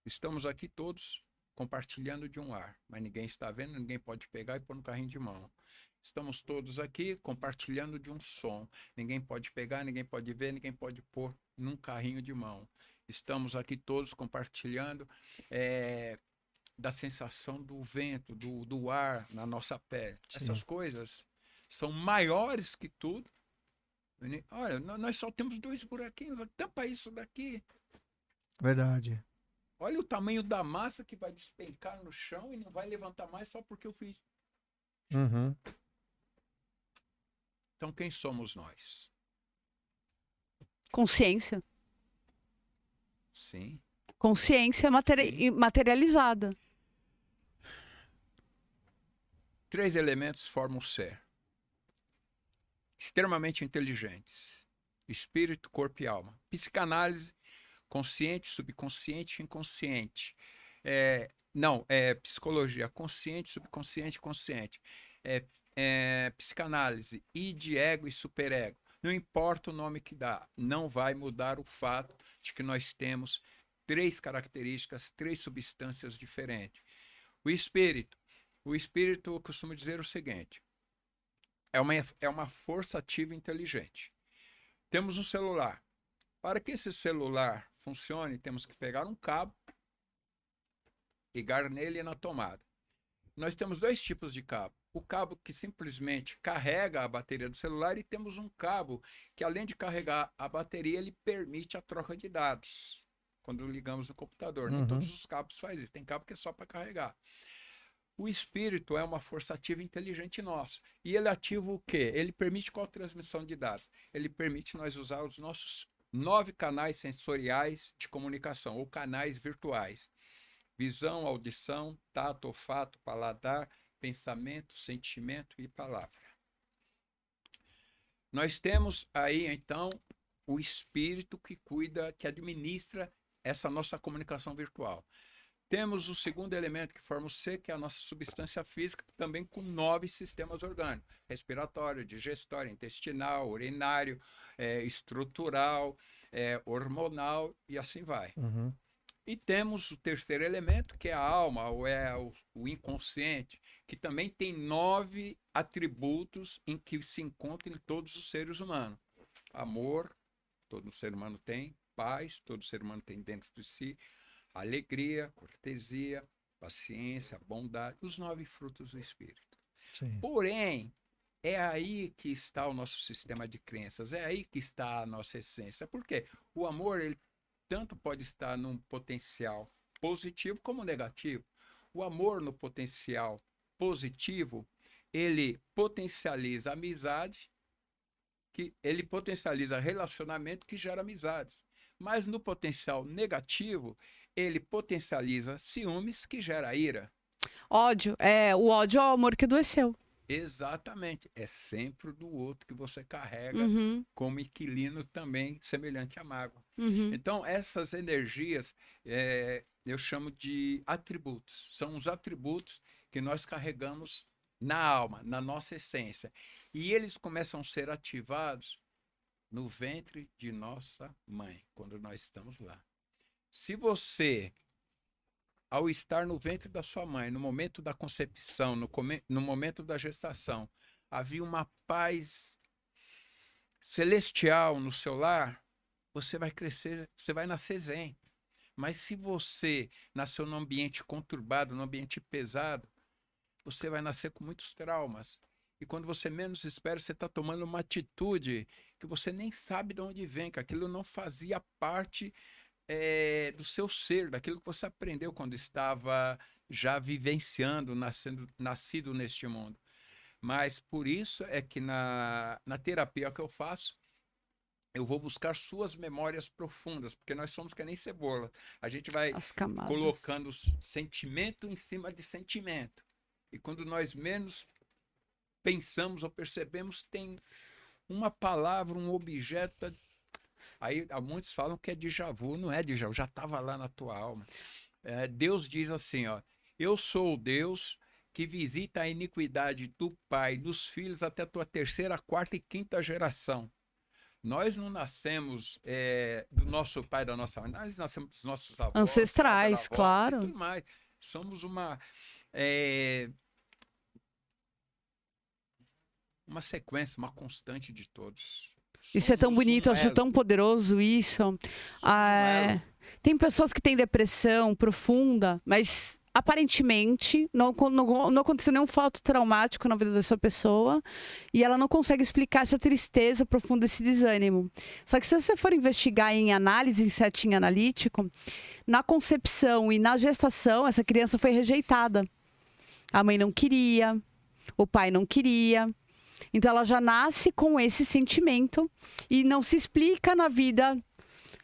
Estamos aqui todos compartilhando de um ar, mas ninguém está vendo, ninguém pode pegar e pôr no carrinho de mão. Estamos todos aqui compartilhando de um som. Ninguém pode pegar, ninguém pode ver, ninguém pode pôr num carrinho de mão. Estamos aqui todos compartilhando da sensação do vento, do ar na nossa pele. Sim. Essas coisas são maiores que tudo. Olha, nós só temos 2 buraquinhos, tampa isso daqui. Verdade. Olha o tamanho da massa que vai despencar no chão e não vai levantar mais só porque eu fiz. Uhum. Então, quem somos nós? Consciência. Sim. Consciência materializada. 3 elementos formam o ser. Extremamente inteligentes. Espírito, corpo e alma. Psicanálise, consciente, subconsciente, inconsciente. Psicologia, consciente, subconsciente, consciente. Psicanálise, id, ego e superego. Não importa o nome que dá, não vai mudar o fato de que nós temos 3 características, 3 substâncias diferentes. O espírito, O espírito, eu costumo dizer o seguinte, é uma força ativa inteligente. Temos um celular. Para que esse celular funcione, temos que pegar um cabo, ligar nele na tomada. Nós temos dois tipos de cabo. O cabo que simplesmente carrega a bateria do celular e temos um cabo que, além de carregar a bateria, ele permite a troca de dados quando ligamos no computador. Nem todos os cabos fazem isso. Tem cabo que é só para carregar. O espírito é uma força ativa inteligente nossa. E ele ativa o quê? Ele permite qual transmissão de dados? Ele permite nós usar os nossos 9 canais sensoriais de comunicação, ou canais virtuais. Visão, audição, tato, olfato, paladar, pensamento, sentimento e palavra. Nós temos aí, então, o espírito que cuida, que administra essa nossa comunicação virtual. Temos o segundo elemento que forma o C, que é a nossa substância física, também com 9 sistemas orgânicos: respiratório, digestório, intestinal, urinário, estrutural, hormonal e assim vai. E temos o terceiro elemento, que é a alma, ou é o inconsciente, que também tem 9 atributos em que se encontram em todos os seres humanos. Amor, todo ser humano tem. Paz, todo ser humano tem dentro de si. Alegria, cortesia, paciência, bondade, os 9 frutos do Espírito. Sim. Porém, é aí que está o nosso sistema de crenças, é aí que está a nossa essência. Por quê? O amor, ele tanto pode estar num potencial positivo como negativo. O amor no potencial positivo, ele potencializa a amizade, ele potencializa relacionamento que gera amizades. Mas no potencial negativo, ele potencializa ciúmes que gera ira. Ódio. O ódio é o amor que adoeceu. Exatamente. É sempre do outro que você carrega como inquilino também semelhante à mágoa. Então, essas energias, eu chamo de atributos. São os atributos que nós carregamos na alma, na nossa essência. E eles começam a ser ativados no ventre de nossa mãe, quando nós estamos lá. Se você, ao estar no ventre da sua mãe, no momento da concepção, no momento da gestação, havia uma paz celestial no seu lar, você vai crescer, você vai nascer zen. Mas se você nasceu num ambiente conturbado, num ambiente pesado, você vai nascer com muitos traumas. E quando você menos espera, você está tomando uma atitude que você nem sabe de onde vem, que aquilo não fazia parte do seu ser, daquilo que você aprendeu quando estava já vivenciando, nascido neste mundo. Mas por isso é que na terapia que eu faço, eu vou buscar suas memórias profundas, porque nós somos que nem cebola. A gente vai colocando sentimento em cima de sentimento. E quando nós menos pensamos ou percebemos, tem uma palavra, um objeto. Aí muitos falam que é déjà vu, não é déjà vu, já estava lá na tua alma. Deus diz assim, ó: eu sou o Deus que visita a iniquidade do pai, dos filhos, até a tua 3ª, 4ª e 5ª geração. Nós não nascemos do nosso pai, da nossa mãe, nós nascemos dos nossos avós. Ancestrais, claro. E tudo mais. Somos uma sequência, uma constante de todos. Isso é tão bonito, eu acho tão poderoso isso. Tem pessoas que têm depressão profunda, mas aparentemente não aconteceu nenhum fato traumático na vida dessa pessoa e ela não consegue explicar essa tristeza profunda, esse desânimo. Só que se você for investigar em análise, em setting analítico, na concepção e na gestação, essa criança foi rejeitada. A mãe não queria, o pai não queria. Então ela já nasce com esse sentimento e não se explica na vida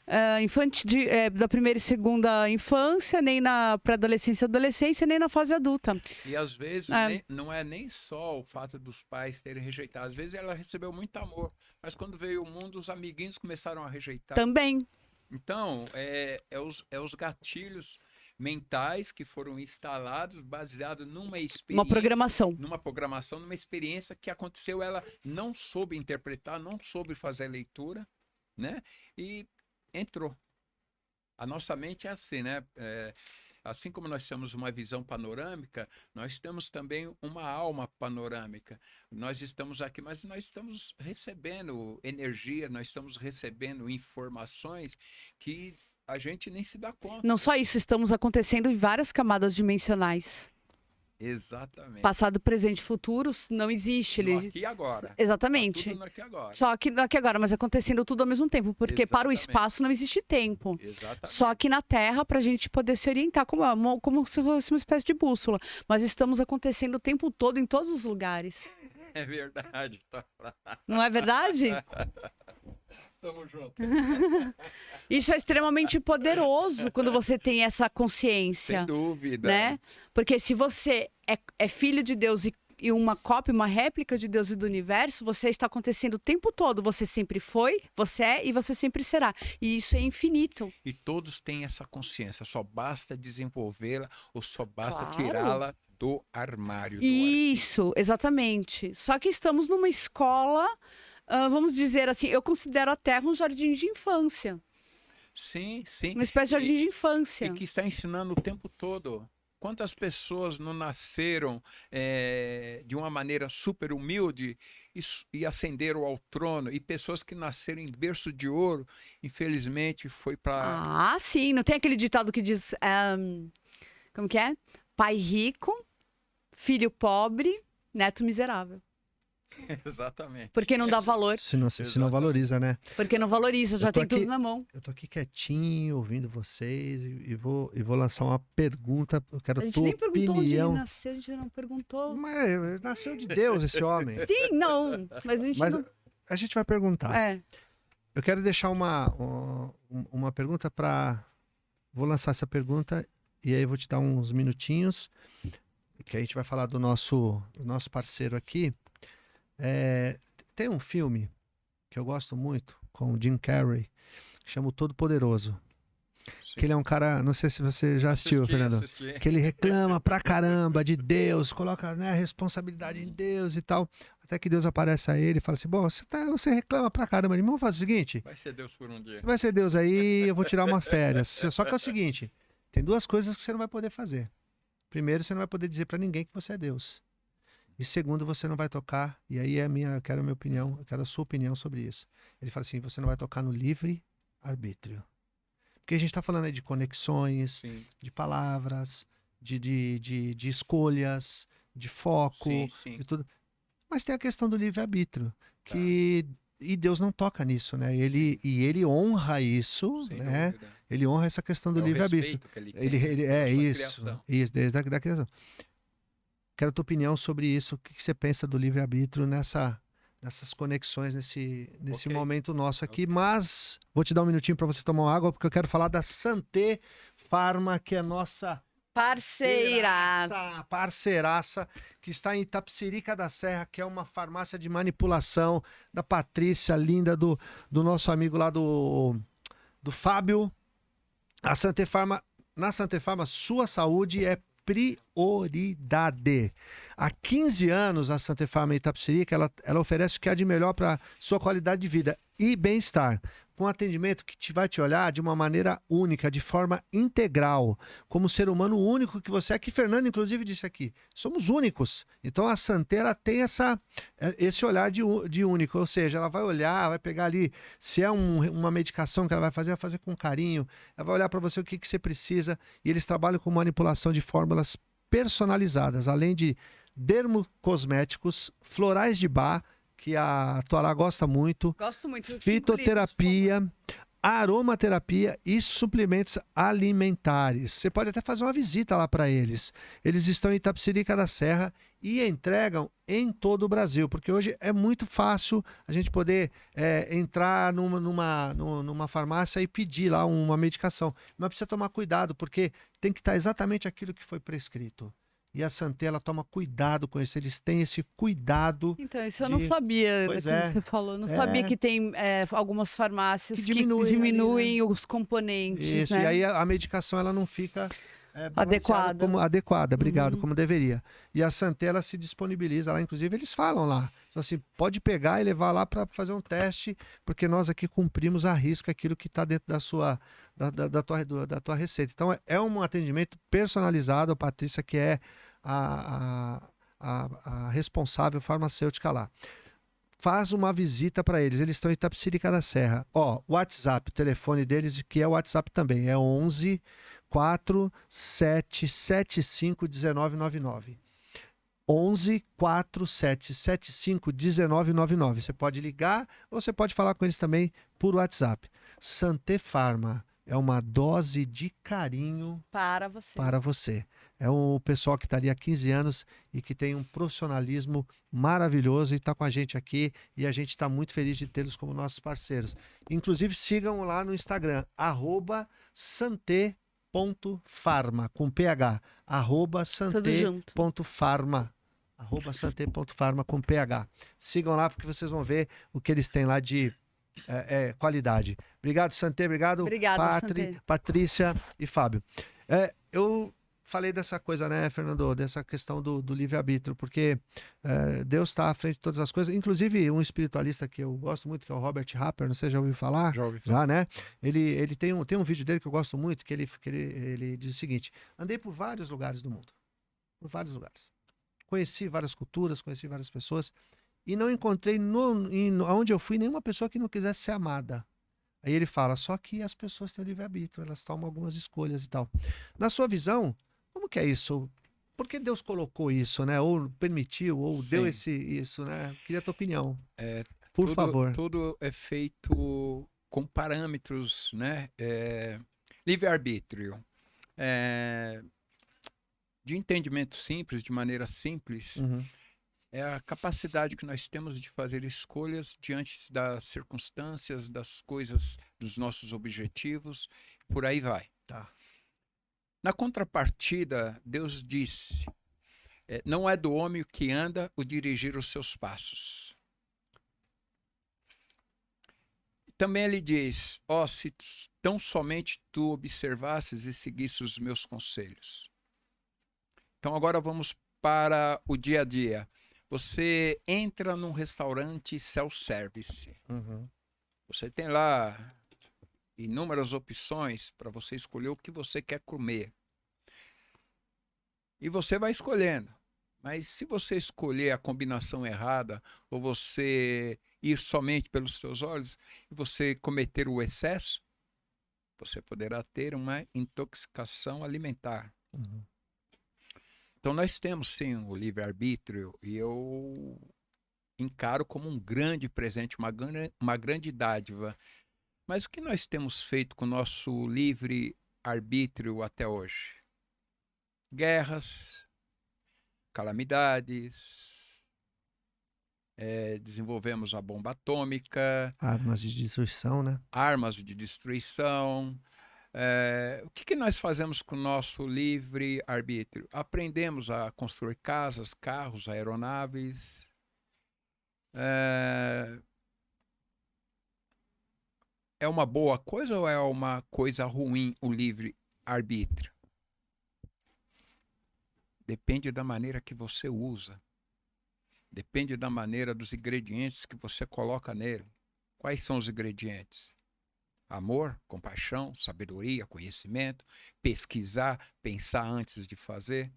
da 1ª e 2ª infância, nem na pré-adolescência, adolescência, nem na fase adulta. E às vezes não é nem só o fato dos pais terem rejeitado. Às vezes ela recebeu muito amor, mas quando veio ao mundo, os amiguinhos começaram a rejeitar. Também. Então, os gatilhos mentais que foram instalados baseado numa experiência, numa programação, numa experiência que aconteceu, ela não soube interpretar, não soube fazer leitura, né? E entrou. A nossa mente é assim, né? assim como nós temos uma visão panorâmica, nós temos também uma alma panorâmica. Nós estamos aqui, mas nós estamos recebendo energia, nós estamos recebendo informações que a gente nem se dá conta. Não só isso, estamos acontecendo em várias camadas dimensionais. Exatamente. Passado, presente e futuros não existe. No aqui e agora. Exatamente. Tá tudo no aqui e agora. Só que no aqui e agora, mas acontecendo tudo ao mesmo tempo. Porque para o espaço não existe tempo. Exatamente. Só que na Terra, para a gente poder se orientar como se fosse uma espécie de bússola. Mas estamos acontecendo o tempo todo em todos os lugares. É verdade. Não é verdade? Tamo junto. Isso é extremamente poderoso quando você tem essa consciência. Sem dúvida. Né? Porque se você é filho de Deus e uma cópia, uma réplica de Deus e do universo, você está acontecendo o tempo todo. Você sempre foi, você é e você sempre será. E isso é infinito. E todos têm essa consciência. Só basta desenvolvê-la ou só basta Claro. tirá-la do armário. Do Isso, exatamente. Só que estamos numa escola, vamos dizer assim, eu considero a Terra um jardim de infância. Sim, sim. Uma espécie de jardim de infância. E que está ensinando o tempo todo. Quantas pessoas não nasceram de uma maneira super humilde e ascenderam ao trono? E pessoas que nasceram em berço de ouro, infelizmente, foi para... Ah, sim. Não tem aquele ditado que diz... como que é? Pai rico, filho pobre, neto miserável. Exatamente. Porque não dá valor. Se não valoriza, né? Porque não valoriza, já Eu tô tem tudo aqui- na mão. Eu tô aqui quietinho, ouvindo vocês e vou lançar uma pergunta. Eu quero A a gente tua nem perguntou onde ele opinião. nasceu, a gente não perguntou. Mas nasceu de Deus esse homem. Sim, não. Mas a gente Mas não... a gente vai perguntar. É. Eu quero deixar uma pergunta para... Vou lançar essa pergunta e aí eu vou te dar uns minutinhos, que a gente vai falar do nosso parceiro aqui. Tem um filme que eu gosto muito, com o Jim Carrey, que chama O Todo-Poderoso. Sim. Que ele é um cara, não sei se você já assistiu, Fernando. Assisti. Que ele reclama pra caramba de Deus, coloca, né, a responsabilidade em Deus e tal. Até que Deus aparece a ele e fala assim: bom, você reclama pra caramba de mim, vamos fazer o seguinte: Vai ser Deus por um dia. você vai ser Deus aí, eu vou tirar uma férias. Só que é o seguinte: tem duas coisas que você não vai poder fazer. Primeiro, você não vai poder dizer pra ninguém que você é Deus. E segundo, você não vai tocar, e aí eu quero a minha opinião, eu quero a sua opinião sobre isso. Ele fala assim: você não vai tocar no livre-arbítrio. Porque a gente está falando aí de conexões, Sim, de palavras, de escolhas, de foco, sim, sim. de tudo. Mas tem a questão do livre-arbítrio, que e Deus não toca nisso, né? Ele honra isso, Sem né? dúvida. Ele honra essa questão do É o livre-arbítrio. respeito que ele tem Ele pela é sua isso, criação. isso, desde a criação. Quero a tua opinião sobre isso. O que você pensa do livre-arbítrio nessas conexões, nesse Ok. momento nosso aqui. Mas vou te dar um minutinho para você tomar uma água, porque eu quero falar da Santé Farma, que é nossa parceiraça, que está em Itapecerica da Serra, que é uma farmácia de manipulação da Patrícia, linda, do nosso amigo lá do Fábio. A Santé Farma, na Santé Farma, sua saúde é prioridade. Há 15 anos, a Santé Farma em Itapecerica, ela oferece o que há de melhor para sua qualidade de vida e bem-estar, com atendimento que vai te olhar de uma maneira única, de forma integral, como ser humano único que você é, que Fernando inclusive disse aqui, somos únicos. Então a Santé, ela tem esse olhar de único, ou seja, ela vai olhar, vai pegar ali, se é uma medicação que ela vai fazer com carinho, ela vai olhar para você o que você precisa, e eles trabalham com manipulação de fórmulas personalizadas, além de dermocosméticos, florais de bar, que a Torá gosta muito, Gosto muito. fitoterapia, aromaterapia e suplementos alimentares. Você pode até fazer uma visita lá para eles. Eles estão em Itapecerica da Serra e entregam em todo o Brasil, porque hoje é muito fácil a gente poder entrar numa farmácia e pedir lá uma medicação. Mas precisa tomar cuidado, porque tem que estar exatamente aquilo que foi prescrito. E a Santé, ela toma cuidado com isso. Eles têm esse cuidado. Então, isso eu não sabia, Pois como é. você falou. Não sabia que tem algumas farmácias Que que diminuem diminuem ali, os componentes, Isso, né? e aí a medicação ela não fica Adequada. adequada, obrigado, Uhum. como deveria. E a Santé, ela se disponibiliza lá, inclusive eles falam lá, Então, assim, pode pegar e levar lá para fazer um teste, porque nós aqui cumprimos à risca aquilo que está dentro da tua receita. Então, é um atendimento personalizado. A Patrícia, que é a responsável farmacêutica lá. Faz uma visita para eles. Eles estão em Itapecerica da Serra. Ó, o WhatsApp, o telefone deles, que é o WhatsApp também, é 11 4775 1999. 11 4775 1999. Você pode ligar ou você pode falar com eles também por WhatsApp. Santé Farma é uma dose de carinho para você. Para você. É um pessoal que está ali há 15 anos e que tem um profissionalismo maravilhoso e está com a gente aqui, e a gente está muito feliz de tê-los como nossos parceiros. Inclusive, sigam lá no Instagram, @santé.farma, com PH, @santé.farma, @santé.farma, com PH. Sigam lá porque vocês vão ver o que eles têm lá de qualidade. Obrigado, Santé. Obrigado, Santé. Patrícia e Fábio. Eu falei dessa coisa, né, Fernando, dessa questão do livre-arbítrio, porque Deus está à frente de todas as coisas. Inclusive, um espiritualista que eu gosto muito, que é o Robert Harper, não sei se já ouviu falar? Já ouvi falar. Já, né? Ele tem um vídeo dele que eu gosto muito, que ele diz o seguinte: andei por vários lugares do mundo. Por vários lugares. Conheci várias culturas, conheci várias pessoas, e não encontrei onde eu fui nenhuma pessoa que não quisesse ser amada. Aí ele fala, só que as pessoas têm livre-arbítrio, elas tomam algumas escolhas e tal. Na sua visão, como que é isso? Por que Deus colocou isso, né? Ou permitiu, ou Sim. deu isso, né? Queria a tua opinião. Por favor. Tudo é feito com parâmetros, né? Livre-arbítrio. De entendimento simples, de maneira simples, é a capacidade que nós temos de fazer escolhas diante das circunstâncias, das coisas, dos nossos objetivos, por aí vai. Tá. Na contrapartida, Deus disse, não é do homem que anda o dirigir os seus passos. Também ele diz, se tão somente tu observasses e seguisses os meus conselhos. Então agora vamos para o dia a dia. Você entra num restaurante self-service. Você tem lá inúmeras opções para você escolher o que você quer comer. E você vai escolhendo. Mas se você escolher a combinação errada, ou você ir somente pelos seus olhos, e você cometer o excesso, você poderá ter uma intoxicação alimentar. Então nós temos sim o livre-arbítrio, e eu encaro como um grande presente, uma grande dádiva. Mas o que nós temos feito com o nosso livre-arbítrio até hoje? Guerras, calamidades, desenvolvemos a bomba atômica. Armas de destruição, né? Armas de destruição. O que nós fazemos com o nosso livre-arbítrio? Aprendemos a construir casas, carros, aeronaves. É uma boa coisa ou é uma coisa ruim o livre-arbítrio? Depende da maneira que você usa. Depende da maneira dos ingredientes que você coloca nele. Quais são os ingredientes? Amor, compaixão, sabedoria, conhecimento, pesquisar, pensar antes de fazer.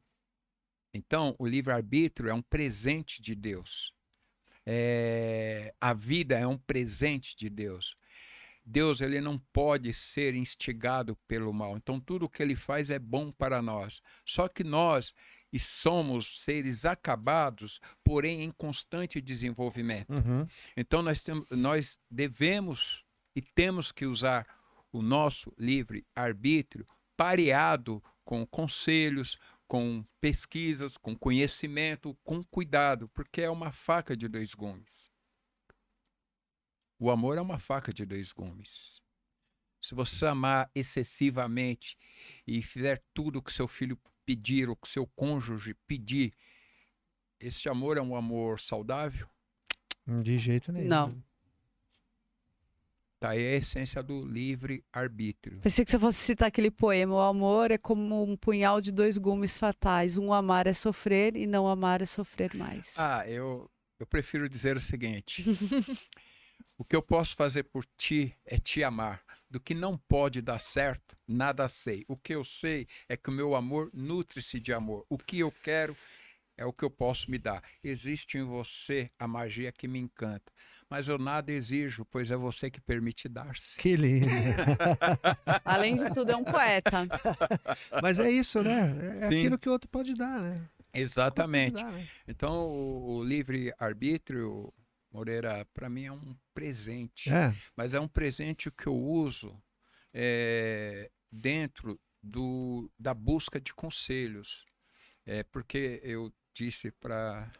Então, o livre-arbítrio é um presente de Deus. A vida é um presente de Deus. Deus, ele não pode ser instigado pelo mal. Então, tudo o que ele faz é bom para nós. Só que nós somos seres acabados, porém em constante desenvolvimento. Então, nós devemos e temos que usar o nosso livre-arbítrio pareado com conselhos, com pesquisas, com conhecimento, com cuidado, porque é uma faca de dois gumes. O amor é uma faca de dois gumes. Se você amar excessivamente e fizer tudo o que seu filho pedir, ou que seu cônjuge pedir, esse amor é um amor saudável? De jeito nenhum. Não. Tá aí a essência do livre-arbítrio. Pensei que você fosse citar aquele poema, o amor é como um punhal de dois gumes fatais, um amar é sofrer e não amar é sofrer mais. eu prefiro dizer o seguinte: o que eu posso fazer por ti é te amar. Do que não pode dar certo, nada sei. O que eu sei é que o meu amor nutre-se de amor. O que eu quero é o que eu posso me dar. Existe em você a magia que me encanta. Mas eu nada exijo, pois é você que permite dar-se. Que lindo. Além de tudo, é um poeta. Mas é isso, né? É Sim. aquilo que o outro pode dar, né? Exatamente. Pode dar, né? Então, o livre-arbítrio, Moreira, para mim é um presente. É. Mas é um presente que eu uso dentro da busca de conselhos. Porque eu disse para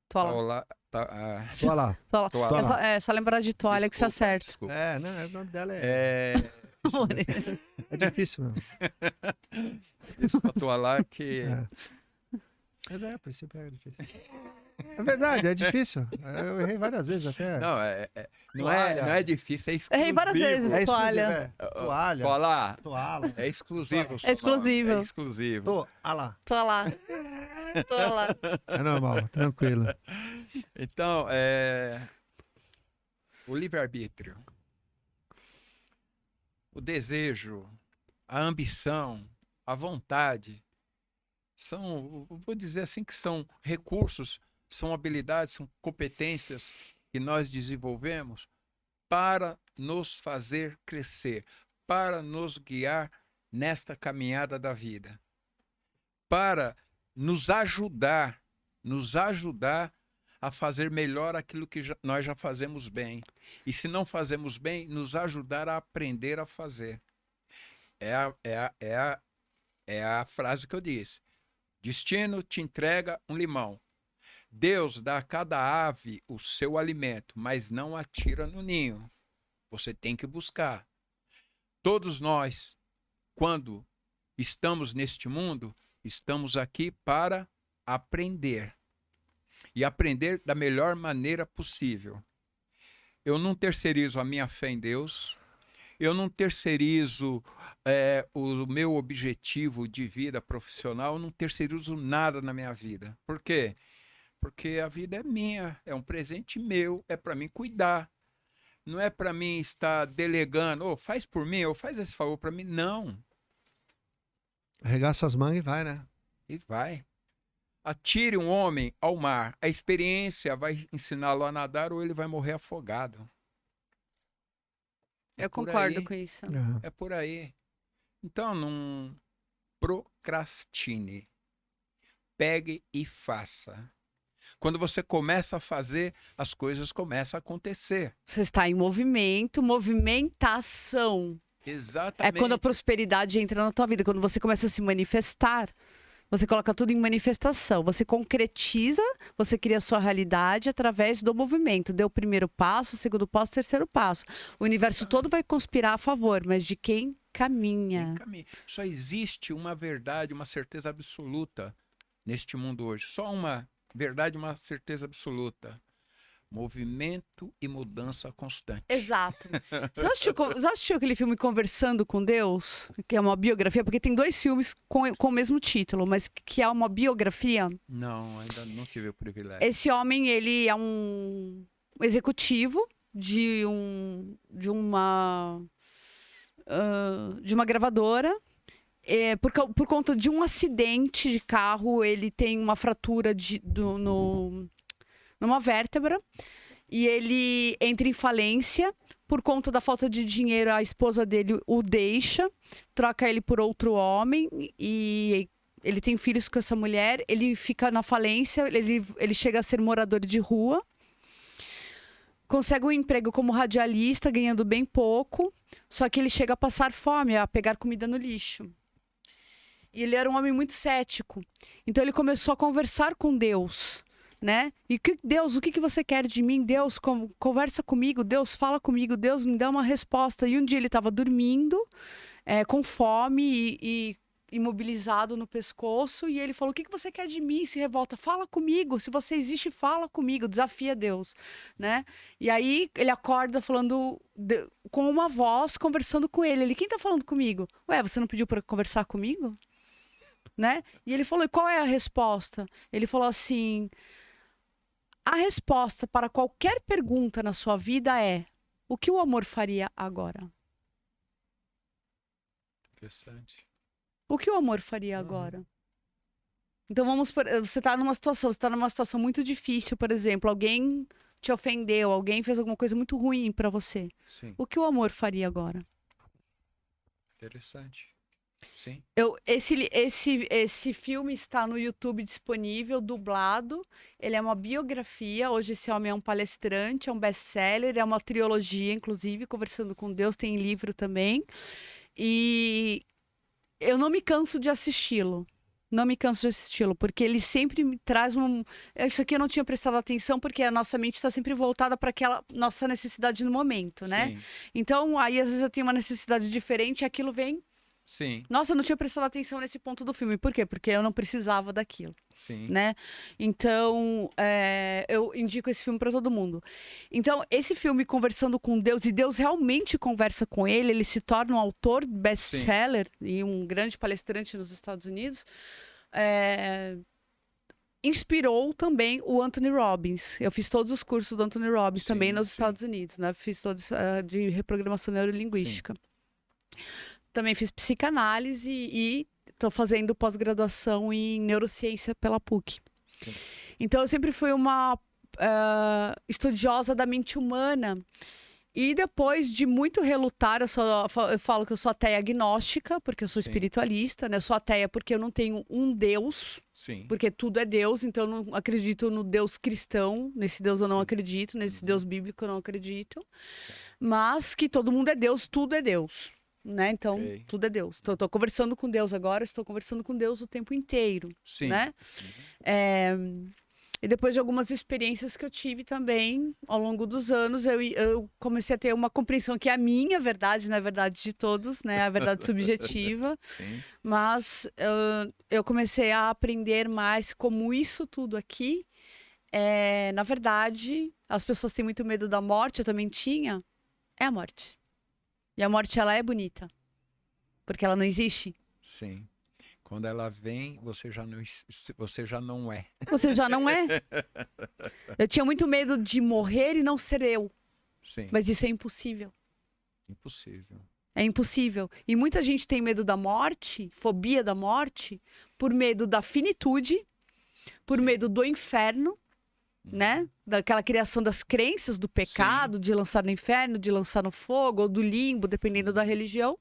Toalha. Tô lá. Toalha. É só lembrar de toalha que você acerta. Desculpa. É, não, o nome dela é difícil mesmo. Disse para Toalha que... É. Mas a princípio é difícil. É verdade, é difícil. Eu errei várias vezes até. Não, não é difícil, é exclusivo. Errei várias vezes. É exclusivo, Toalha. é. Toalha. Toalha. Toalha. É exclusivo. É exclusivo. É exclusivo. Lá. Tô lá. Tô lá. É normal, tranquilo. Então, o livre-arbítrio, o desejo, a ambição, a vontade, vou dizer assim, que são recursos, são habilidades, são competências que nós desenvolvemos para nos fazer crescer, para nos guiar nesta caminhada da vida, para nos ajudar a fazer melhor aquilo que nós já fazemos bem. E se não fazemos bem, nos ajudar a aprender a fazer. É a frase que eu disse. Destino te entrega um limão. Deus dá a cada ave o seu alimento, mas não atira no ninho. Você tem que buscar. Todos nós, quando estamos neste mundo, estamos aqui para aprender. E aprender da melhor maneira possível. Eu não terceirizo a minha fé em Deus. Eu não terceirizo o meu objetivo de vida profissional. Eu não terceirizo nada na minha vida. Por quê? Porque a vida é minha, é um presente meu, é para mim cuidar. Não é para mim estar delegando, faz por mim, ou faz esse favor para mim. Não. Arregaça as mangas e vai, né? E vai. Atire um homem ao mar. A experiência vai ensiná-lo a nadar ou ele vai morrer afogado. Eu concordo com isso. É por aí. Então, não procrastine. Pegue e faça. Quando você começa a fazer, as coisas começam a acontecer. Você está em movimento, movimentação. Exatamente. É quando a prosperidade entra na tua vida, quando você começa a se manifestar. Você coloca tudo em manifestação. Você concretiza, você cria a sua realidade através do movimento. Deu o primeiro passo, o segundo passo, o terceiro passo. O universo todo vai conspirar a favor, mas de quem caminha. Só existe uma verdade, uma certeza absoluta neste mundo hoje. Só uma verdade, uma certeza absoluta. Movimento e mudança constante. Exato. Você assistiu aquele filme Conversando com Deus? Que é uma biografia? Porque tem 2 filmes com o mesmo título, mas que é uma biografia. Não, ainda não tive o privilégio. Esse homem, ele é um executivo de uma gravadora. Por conta de um acidente de carro, ele tem uma fratura numa vértebra e ele entra em falência. Por conta da falta de dinheiro, a esposa dele o deixa, troca ele por outro homem e ele tem filhos com essa mulher. Ele fica na falência, ele chega a ser morador de rua, consegue um emprego como radialista, ganhando bem pouco, só que ele chega a passar fome, a pegar comida no lixo. E ele era um homem muito cético, então ele começou a conversar com Deus, né? E Deus, o que você quer de mim? Deus, conversa comigo. Deus, fala comigo. Deus, me dá uma resposta. E um dia ele estava dormindo, com fome e imobilizado no pescoço. E ele falou, o que você quer de mim? Se revolta, fala comigo. Se você existe, fala comigo. Desafia Deus, né? E aí ele acorda falando com uma voz, conversando com ele. Quem está falando comigo? Ué, você não pediu para conversar comigo? Né? E ele falou, e qual é a resposta? Ele falou assim... a resposta para qualquer pergunta na sua vida é: o que o amor faria agora? Interessante. O que o amor faria agora? Então você está numa situação muito difícil, por exemplo, alguém te ofendeu, alguém fez alguma coisa muito ruim para você. Sim. O que o amor faria agora? Interessante. Sim. Esse filme está no YouTube disponível, dublado. Ele é uma biografia. Hoje esse homem é um palestrante, é um best-seller, é uma trilogia, inclusive, Conversando com Deus, tem livro também. E eu não me canso de assisti-lo. Não me canso de assisti-lo, porque ele sempre me traz Isso aqui eu não tinha prestado atenção, porque a nossa mente está sempre voltada para aquela nossa necessidade no momento, né? Sim. Então, aí às vezes eu tenho uma necessidade diferente e aquilo vem. Sim. Nossa, eu não tinha prestado atenção nesse ponto do filme. Por quê? Porque eu não precisava daquilo. Sim. Né? Então, eu indico esse filme para todo mundo. Então, esse filme Conversando com Deus, e Deus realmente conversa com ele se torna um autor best-seller e um grande palestrante nos Estados Unidos, inspirou também o Anthony Robbins. Eu fiz todos os cursos do Anthony Robbins também nos Estados Unidos, né? Fiz todos de reprogramação neurolinguística. Também fiz psicanálise e estou fazendo pós-graduação em neurociência pela PUC. Sim. Então, eu sempre fui uma estudiosa da mente humana. E depois de muito relutar, eu falo que eu sou ateia agnóstica, porque eu sou espiritualista, né? Eu sou ateia porque eu não tenho um Deus, porque tudo é Deus, então eu não acredito no Deus cristão, nesse Deus eu não acredito, nesse Deus bíblico eu não acredito. Mas que todo mundo é Deus, tudo é Deus. Né? Então, tudo é Deus. Estou conversando com Deus agora, estou conversando com Deus o tempo inteiro. Né? E depois de algumas experiências que eu tive também, ao longo dos anos, eu comecei a ter uma compreensão que é a minha verdade, não é a verdade de todos, né? A verdade subjetiva. Mas eu comecei a aprender mais como isso tudo aqui, na verdade, as pessoas têm muito medo da morte, eu também tinha, é a morte. E a morte, ela é bonita. Porque ela não existe. Sim. Quando ela vem, você já não é. Você já não é. Eu tinha muito medo de morrer e não ser eu. Sim. Mas isso é impossível. Impossível. É impossível. E muita gente tem medo da morte, fobia da morte, por medo da finitude, por medo do inferno, né? Daquela criação das crenças, do pecado, de lançar no inferno, de lançar no fogo, ou do limbo, dependendo da religião.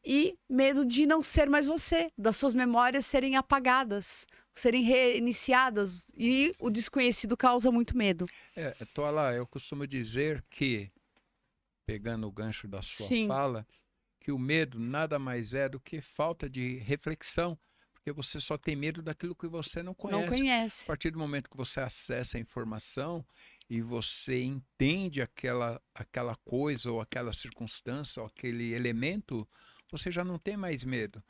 E medo de não ser mais você, das suas memórias serem apagadas, serem reiniciadas. E o desconhecido causa muito medo. Tola, eu costumo dizer que, pegando o gancho da sua fala, que o medo nada mais é do que falta de reflexão. Porque você só tem medo daquilo que você não conhece. A partir do momento que você acessa a informação e você entende aquela coisa ou aquela circunstância ou aquele elemento, você já não tem mais medo.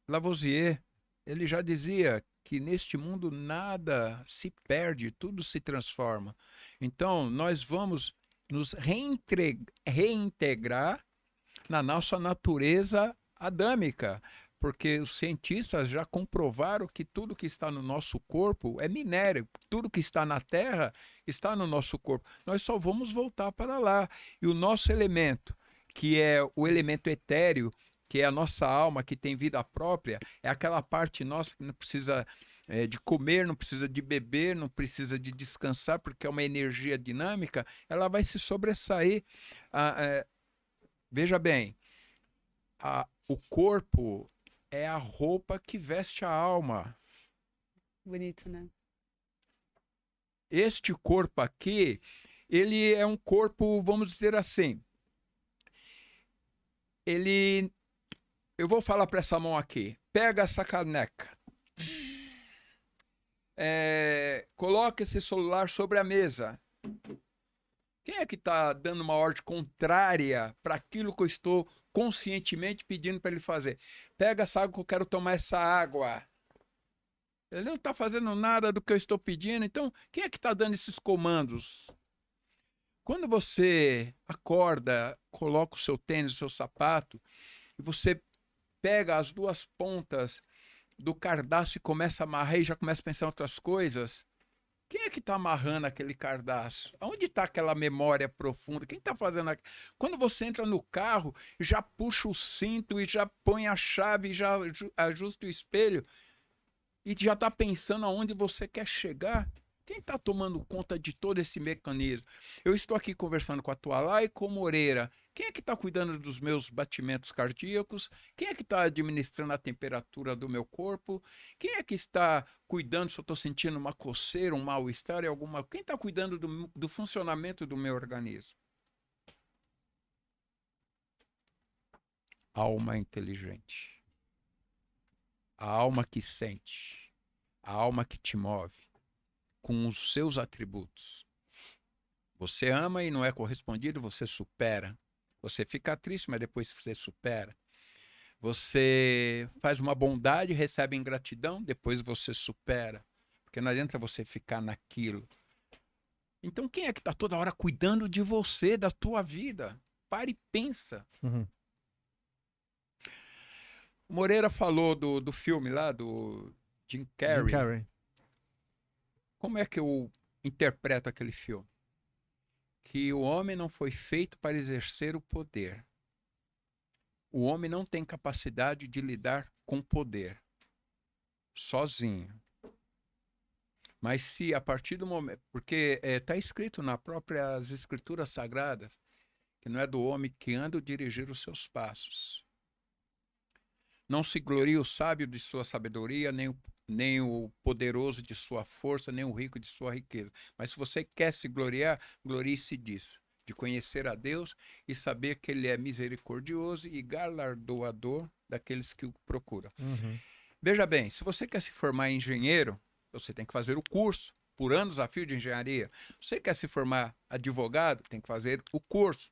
Lavoisier, ele já dizia que neste mundo nada se perde, tudo se transforma. Então, nós vamos nos reintegrar na nossa natureza adâmica, porque os cientistas já comprovaram que tudo que está no nosso corpo é minério, tudo que está na Terra está no nosso corpo. Nós só vamos voltar para lá. E o nosso elemento, que é o elemento etéreo, que é a nossa alma, que tem vida própria, é aquela parte nossa que não precisa de comer, não precisa de beber, não precisa de descansar, porque é uma energia dinâmica, ela vai se sobressair. Veja bem, o corpo é a roupa que veste a alma. Bonito, né? Este corpo aqui, ele é um corpo, vamos dizer assim, eu vou falar para essa mão aqui, pega essa caneca, coloca esse celular sobre a mesa. Quem é que está dando uma ordem contrária para aquilo que eu estou conscientemente pedindo para ele fazer? Pega essa água que eu quero tomar essa água. Ele não está fazendo nada do que eu estou pedindo. Então, quem é que está dando esses comandos? Quando você acorda, coloca o seu tênis, o seu sapato, e você pega as duas pontas do cardápio e começa a amarrar e já começa a pensar em outras coisas, quem é que está amarrando aquele cardápio? Onde está aquela memória profunda? Quem está fazendo aquilo? Quando você entra no carro, já puxa o cinto e já põe a chave, já ajusta o espelho e já está pensando aonde você quer chegar. Quem está tomando conta de todo esse mecanismo? Eu estou aqui conversando com a Tualá e com o Moreira. Quem é que está cuidando dos meus batimentos cardíacos? Quem é que está administrando a temperatura do meu corpo? Quem é que está cuidando se eu estou sentindo uma coceira, um mal-estar, alguma... Quem está cuidando do funcionamento do meu organismo? Alma inteligente. A alma que sente. A alma que te move. Com os seus atributos. Você ama e não é correspondido, você supera. Você fica triste, mas depois você supera. Você faz uma bondade e recebe ingratidão, depois você supera. Porque não adianta você ficar naquilo. Então quem é que está toda hora cuidando de você, da tua vida? Pare e pensa. Uhum. O Moreira falou do filme lá, do Jim Carrey. Jim Carrey. Como é que eu interpreto aquele filme? Que o homem não foi feito para exercer o poder. O homem não tem capacidade de lidar com poder sozinho. Mas se a partir do momento... Porque está escrito nas próprias escrituras sagradas que não é do homem que anda ou dirigir os seus passos. Não se gloria o sábio de sua sabedoria, nem o poderoso de sua força, nem o rico de sua riqueza. Mas se você quer se gloriar, glorie-se disso, de conhecer a Deus e saber que Ele é misericordioso e galardoador daqueles que o procuram. Uhum. Veja bem, se você quer se formar engenheiro, você tem que fazer o curso, por anos a fio de engenharia. Se você quer se formar advogado, tem que fazer o curso.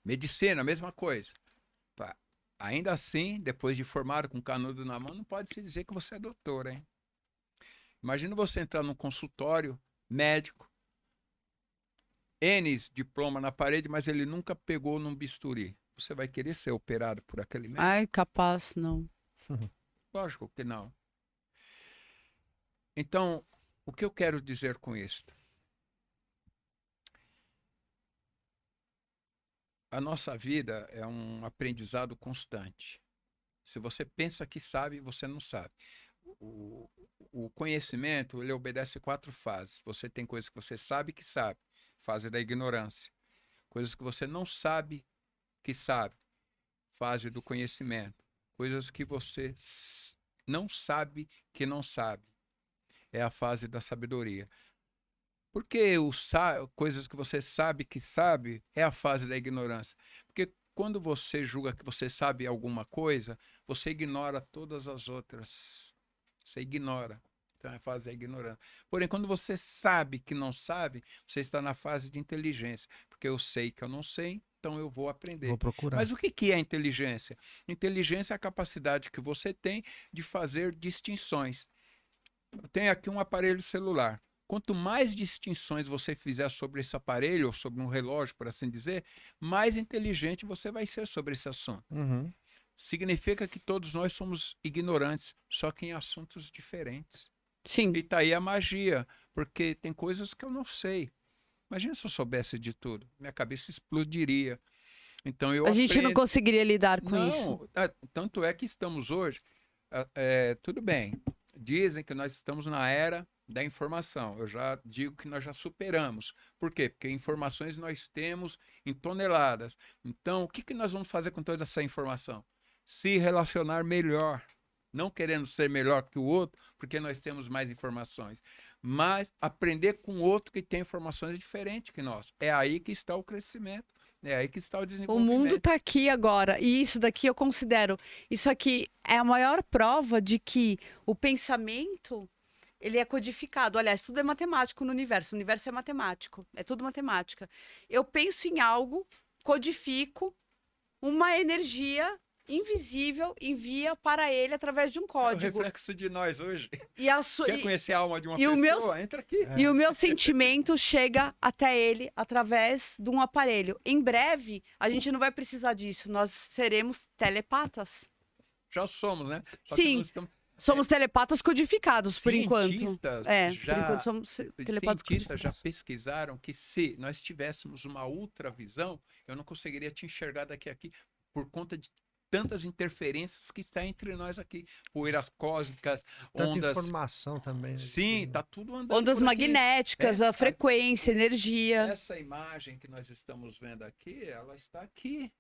Medicina, a mesma coisa. Ainda assim, depois de formado com canudo na mão, não pode se dizer que você é doutor, hein? Imagina você entrar num consultório médico, N diploma na parede, mas ele nunca pegou num bisturi. Você vai querer ser operado por aquele médico? Ai, capaz, não. Lógico que não. Então, o que eu quero dizer com isto? A nossa vida é um aprendizado constante. Se você pensa que sabe, você não sabe. O conhecimento, ele obedece 4 fases. Você tem coisas que você sabe que sabe, fase da ignorância. Coisas que você não sabe que sabe, fase do conhecimento. Coisas que você não sabe que não sabe, é a fase da sabedoria. Porque coisas que você sabe que sabe é a fase da ignorância. Porque quando você julga que você sabe alguma coisa, você ignora todas as outras. Você ignora. Então é a fase da ignorância. Porém, quando você sabe que não sabe, você está na fase de inteligência. Porque eu sei que eu não sei, então eu vou aprender. Vou procurar. Mas o que é inteligência? Inteligência é a capacidade que você tem de fazer distinções. Eu tenho aqui um aparelho celular. Quanto mais distinções você fizer sobre esse aparelho, ou sobre um relógio, por assim dizer, mais inteligente você vai ser sobre esse assunto. Uhum. Significa que todos nós somos ignorantes, só que em assuntos diferentes. Sim. E está aí a magia, porque tem coisas que eu não sei. Imagina se eu soubesse de tudo. Minha cabeça explodiria. Então eu A gente não conseguiria lidar com isso. Tanto é que estamos hoje... tudo bem, dizem que nós estamos na era da informação. Eu já digo que nós já superamos. Por quê? Porque informações nós temos em toneladas. Então, o que nós vamos fazer com toda essa informação? Se relacionar melhor. Não querendo ser melhor que o outro, porque nós temos mais informações. Mas aprender com o outro que tem informações diferentes que nós. É aí que está o crescimento. É aí que está o O desenvolvimento. mundo está aqui agora, e isso daqui eu considero, isso aqui é a maior prova de que o pensamento, ele é codificado. Aliás, tudo é matemático no universo. O universo é matemático, é tudo matemática. Eu penso em algo, codifico, uma energia invisível envia para ele através de um É o código. reflexo de nós hoje. E a Quer conhecer a alma de uma e o pessoa? meu- Entra aqui. E o meu sentimento chega até ele através de um aparelho. Em breve, a gente não vai precisar disso. Nós seremos telepatas. Já somos, né? Só Sim. que nós estamos... Somos telepatas codificados, por enquanto. Cientistas Por enquanto somos telepatas cientistas já codificados. pesquisaram que se nós tivéssemos uma ultravisão, eu não conseguiria te enxergar daqui a aqui por conta de tantas interferências que está entre nós aqui. Poeiras cósmicas, Tanta ondas... informação também. Sim, tá tudo andando Ondas por aqui. magnéticas, a frequência, energia. Essa imagem que nós estamos vendo aqui, ela está aqui.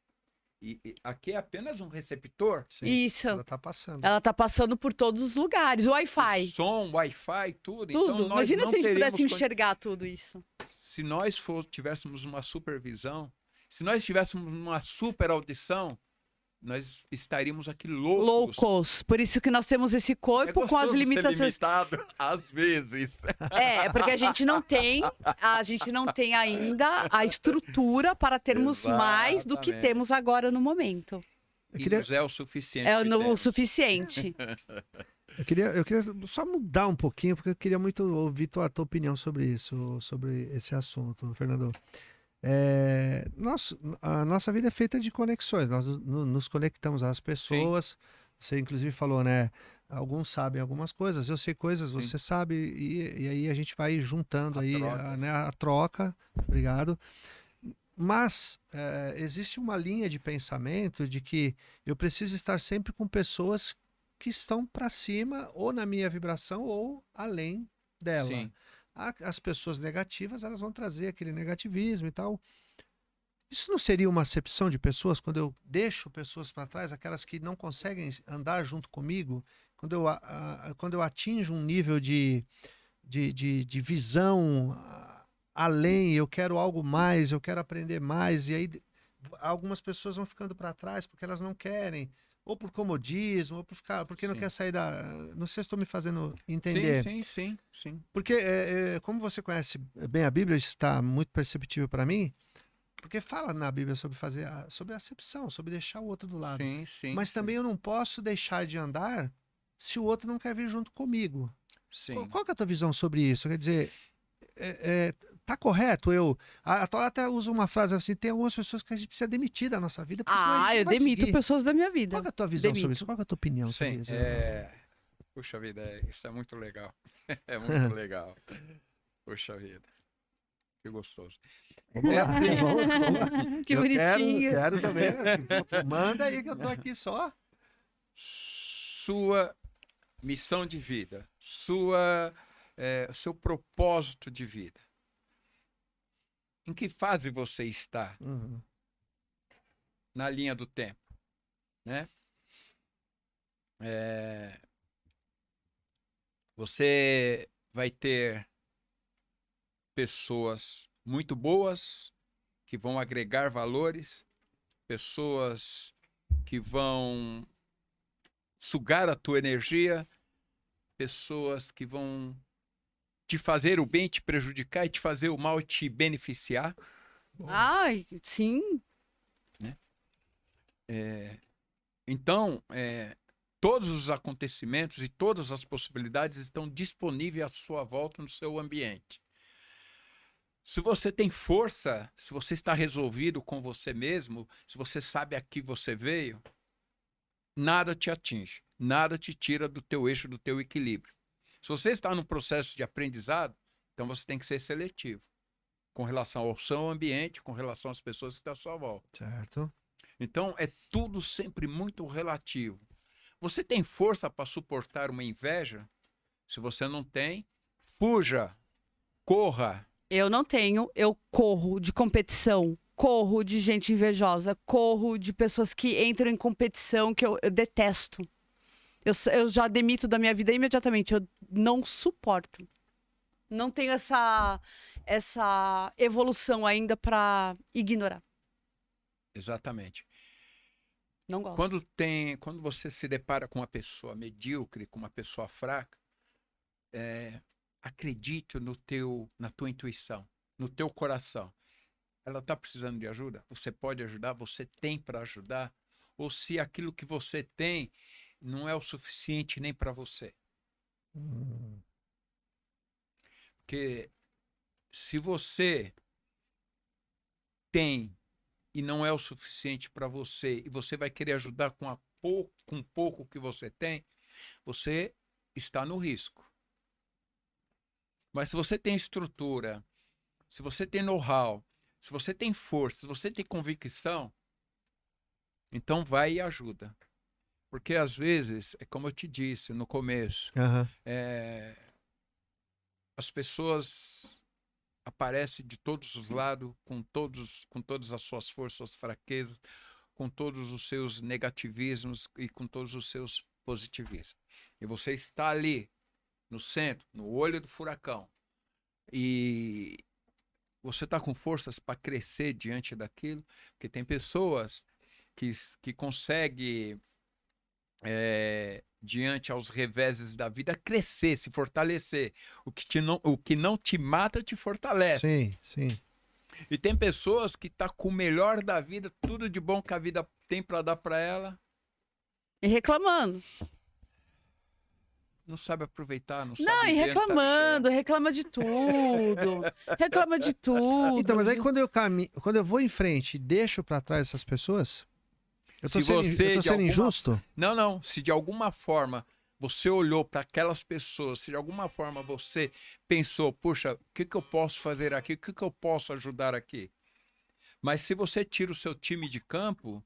E aqui é apenas um receptor. Sim, Isso. ela tá passando. Ela tá passando por todos os lugares. Wi-Fi. Som, Wi-Fi, tudo. Tudo. Então, nós Imagina não se a gente teríamos pudesse enxergar tudo isso. se nós tivéssemos uma supervisão, se nós tivéssemos uma super audição, nós estaríamos aqui Loucos. Por isso que nós temos esse corpo com as gostoso ser limitações. limitado, às vezes. Porque a gente não tem ainda a estrutura para termos mais do que Exatamente. temos agora no momento. Eu E queria, nos é o suficiente. É que o temos. suficiente. eu queria só mudar um pouquinho, porque eu queria muito ouvir tua opinião sobre isso, sobre esse assunto, Fernando. A nossa vida é feita de conexões, nós nos conectamos às pessoas. Você inclusive falou, né? Alguns sabem algumas coisas, eu sei coisas, Sim. você sabe, e aí a gente vai juntando A aí troca. a troca. Obrigado. Mas existe uma linha de pensamento de que eu preciso estar sempre com pessoas que estão para cima, ou na minha vibração, ou além dela. Sim. As pessoas negativas, elas vão trazer aquele negativismo e tal. Isso não seria uma acepção de pessoas quando eu deixo pessoas para trás, aquelas que não conseguem andar junto comigo, quando eu atinjo um nível de visão além, eu quero algo mais, eu quero aprender mais, e aí algumas pessoas vão ficando para trás porque elas não querem, ou por comodismo, ou porque não Sim. quer sair da... Não sei se estou me fazendo entender. Sim. Porque, como você conhece bem a Bíblia, isso está muito perceptível para mim, porque fala na Bíblia sobre sobre a acepção, sobre deixar o outro do lado. Sim. Mas também eu não posso deixar de andar se o outro não quer vir junto comigo. Sim. Qual que é a tua visão sobre isso? Quer dizer, tá correto? A Torá até usa uma frase assim, tem algumas pessoas que a gente precisa demitir da nossa vida. Porque senão a gente Eu não vai demito seguir. pessoas da minha vida. Qual que é a tua visão Demito. sobre isso? Qual que é a tua opinião sobre Sim. isso? Puxa vida, isso é muito legal. É muito legal. Puxa vida. Que gostoso. Vamos lá, vamos lá. Que bonitinho. Quero também. Manda aí que eu tô aqui só. Sua missão de vida, seu propósito de vida. Em que fase você está Uhum. na linha do tempo, né? Você vai ter pessoas muito boas que vão agregar valores, pessoas que vão sugar a tua energia, pessoas que vão te fazer o bem, te prejudicar, e te fazer o mal, te beneficiar. Ai, sim. Então, todos os acontecimentos e todas as possibilidades estão disponíveis à sua volta no seu ambiente. Se você tem força, se você está resolvido com você mesmo, se você sabe a que você veio, nada te atinge, nada te tira do teu eixo, do teu equilíbrio. Se você está num processo de aprendizado, então você tem que ser seletivo com relação ao seu ambiente, com relação às pessoas que estão à sua volta. Certo. Então, é tudo sempre muito relativo. Você tem força para suportar uma inveja? Se você não tem, fuja, corra. Eu não tenho, eu corro de competição, corro de gente invejosa, corro de pessoas que entram em competição que eu detesto. Eu já demito da minha vida imediatamente, eu não suporto. Não tenho essa evolução ainda para ignorar. Exatamente. Não gosto. Quando você se depara com uma pessoa medíocre, com uma pessoa fraca, acredite na tua intuição, no teu coração. Ela está precisando de ajuda? Você pode ajudar? Você tem para ajudar? Ou se aquilo que você tem não é o suficiente nem para você? Porque se você tem e não é o suficiente para você, e você vai querer ajudar com pouco que você tem, você está no risco. Mas se você tem estrutura, se você tem know-how, se você tem força, se você tem convicção, então vai e ajuda. Porque às vezes, é como eu te disse no começo, as pessoas aparecem de todos os lados, com todas as suas forças, suas fraquezas, com todos os seus negativismos e com todos os seus positivismos. E você está ali, no centro, no olho do furacão, e você está com forças para crescer diante daquilo, porque tem pessoas que conseguem, diante aos reveses da vida, crescer, se fortalecer. O que não te mata te fortalece. Sim, sim. E tem pessoas que estão com o melhor da vida, tudo de bom que a vida tem para dar para ela. E reclamando. Não sabe aproveitar, não Não, sabe e ver, reclamando, reclama de tudo. Reclama de tudo. Então, mas aí quando eu vou em frente e deixo para trás essas pessoas, eu tô sendo injusto? Não. Se de alguma forma você olhou para aquelas pessoas, se de alguma forma você pensou, puxa, o que eu posso fazer aqui? O que eu posso ajudar aqui? Mas se você tira o seu time de campo,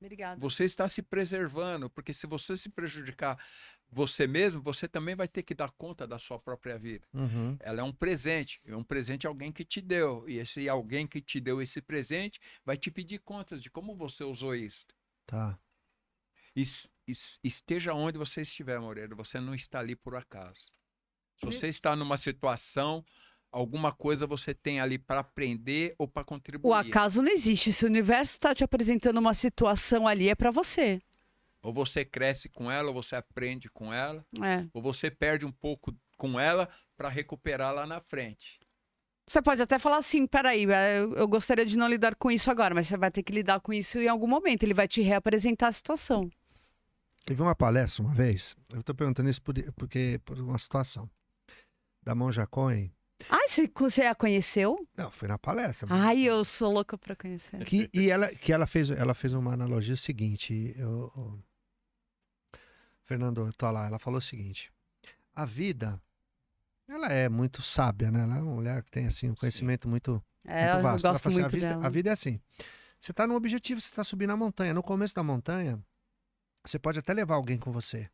Obrigada. você está se preservando, porque se você se prejudicar você mesmo, você também vai ter que dar conta da sua própria vida. Uhum. Ela é um presente alguém que te deu, e esse alguém que te deu esse presente vai te pedir contas de como você usou isso. Tá. Esteja onde você estiver, Moreira, você não está ali por acaso. Se você está numa situação, alguma coisa você tem ali para aprender ou para contribuir. O acaso não existe. Se o universo está te apresentando uma situação ali, é para você. Ou você cresce com ela, ou você aprende com ela, É. ou você perde um pouco com ela para recuperar lá na frente. Você pode até falar assim, peraí, eu gostaria de não lidar com isso agora, mas você vai ter que lidar com isso em algum momento. Ele vai te reapresentar a situação. Teve uma palestra uma vez, eu tô perguntando isso por uma situação, da Monja Cohen. Ah, você a conheceu? Não, foi na palestra. Ai, eu sou louca pra conhecer. Ela fez uma analogia seguinte, Fernando, eu tô lá, ela falou o seguinte, a vida, ela é muito sábia, né? Ela é uma mulher que tem assim, um conhecimento muito vasto. Eu Ela gosto falou assim, muito dela. a vida é assim, você tá num objetivo, você tá subindo a montanha, no começo da montanha, você pode até levar alguém com você.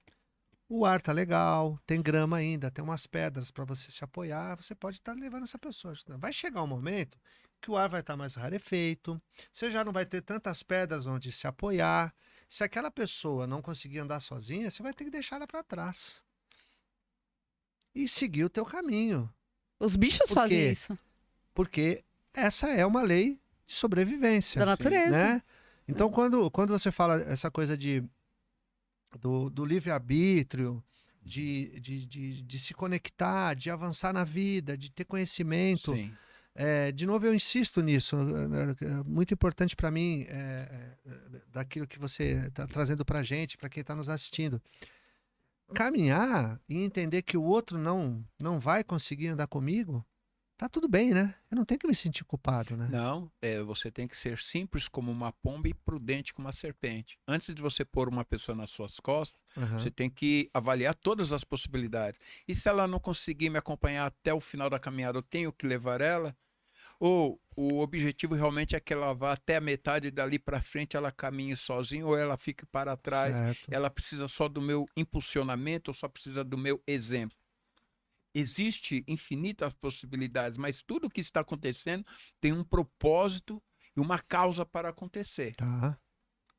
O ar tá legal, tem grama ainda, tem umas pedras para você se apoiar, você pode estar levando essa pessoa. Vai chegar um momento que o ar vai estar mais rarefeito, você já não vai ter tantas pedras onde se apoiar. Se aquela pessoa não conseguir andar sozinha, você vai ter que deixar ela para trás. E seguir o teu caminho. Os bichos fazem isso. Porque essa é uma lei de sobrevivência. Da natureza. Né? Então, quando você fala essa coisa do livre-arbítrio, de se conectar, de avançar na vida, de ter conhecimento. Sim. De novo, eu insisto nisso. Muito importante para mim, daquilo que você está trazendo para a gente, para quem está nos assistindo. Caminhar e entender que o outro não vai conseguir andar comigo, tá tudo bem, né? Eu não tenho que me sentir culpado, né? Não, você tem que ser simples como uma pomba e prudente como uma serpente. Antes de você pôr uma pessoa nas suas costas, você tem que avaliar todas as possibilidades. E se ela não conseguir me acompanhar até o final da caminhada, eu tenho que levar ela? Ou o objetivo realmente é que ela vá até a metade, dali para frente ela caminhe sozinha, ou ela fique para trás, Certo. ela precisa só do meu impulsionamento, ou só precisa do meu exemplo? Existe infinitas possibilidades, mas tudo que está acontecendo tem um propósito e uma causa para acontecer. Tá.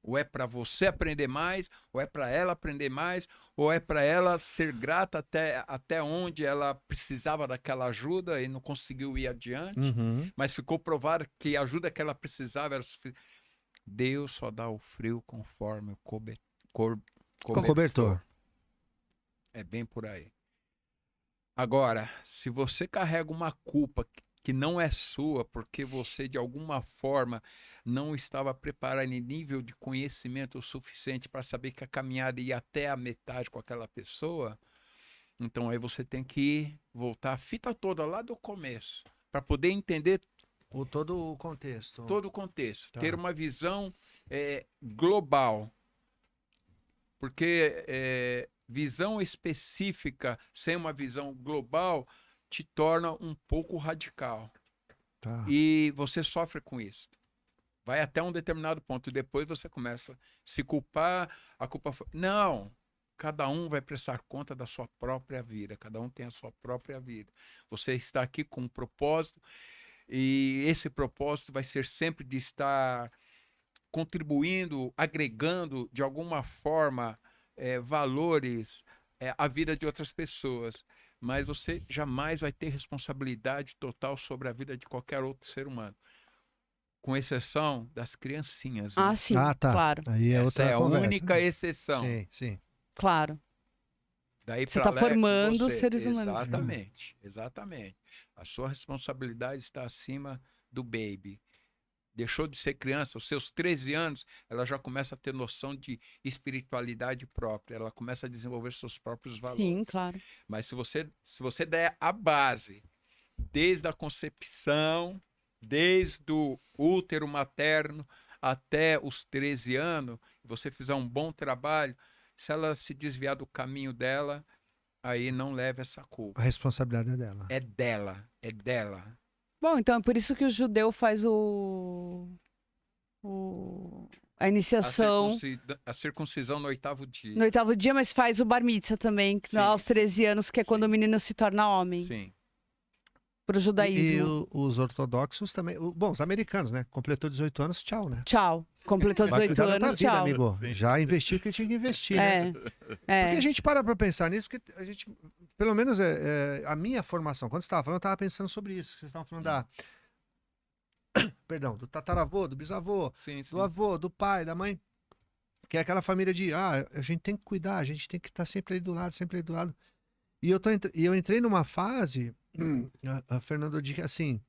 Ou é para você aprender mais, ou é para ela aprender mais, ou é para ela ser grata até onde ela precisava daquela ajuda e não conseguiu ir adiante, mas ficou provado que a ajuda que ela precisava era suficiente. Deus só dá o frio conforme o cobertor. É bem por aí. Agora, se você carrega uma culpa que não é sua, porque você de alguma forma não estava preparado em nível de conhecimento o suficiente para saber que a caminhada ia até a metade com aquela pessoa, então aí você tem que voltar a fita toda lá do começo, para poder entender todo o contexto. Todo o contexto. Tá. Ter uma visão global. Porque visão específica, sem uma visão global, te torna um pouco radical. Tá. E você sofre com isso. Vai até um determinado ponto. E depois você começa a se culpar. A culpa foi... Não! Cada um vai prestar conta da sua própria vida. Cada um tem a sua própria vida. Você está aqui com um propósito. E esse propósito vai ser sempre de estar contribuindo, agregando de alguma forma valores à vida de outras pessoas. Mas você jamais vai ter responsabilidade total sobre a vida de qualquer outro ser humano. Com exceção das criancinhas. Né? Ah, sim, Ah, tá. Claro. Aí é Essa outra é a conversa. única exceção. Sim, sim. Claro. Daí Você pra está lá é com formando você. seres humanos. Exatamente, exatamente. A sua responsabilidade está acima do baby. Deixou de ser criança, aos seus 13 anos, ela já começa a ter noção de espiritualidade própria, ela começa a desenvolver seus próprios valores. Sim, claro. Mas se você der a base, desde a concepção, desde o útero materno até os 13 anos, você fizer um bom trabalho, se ela se desviar do caminho dela, aí não leve essa culpa. A responsabilidade é dela. É dela, é dela. Bom, então é por isso que o judeu faz a iniciação A circuncisão no 8º dia. no 8º dia, mas faz o bar mitzvah também, Sim, aos sim. 13 anos, que é quando Sim. o menino se torna homem, Sim. pro E judaísmo. os ortodoxos também. Bom, os americanos, né? Completou 18 anos, tchau, né? Tchau. Completou Vai 18 cuidar da tua anos, vida, tchau. amigo. Sim. Já investiu o que tinha que investir, né? É. Porque a gente para pra pensar nisso, porque a gente, pelo menos a minha formação, quando você estava falando, eu estava pensando sobre isso. Que vocês estavam falando perdão, do tataravô, do bisavô, Sim, sim. do avô, do pai, da mãe. Que é aquela família de, a gente tem que cuidar, a gente tem que estar sempre ali do lado, sempre ali do lado. E eu entrei numa fase, a Fernando, de que assim,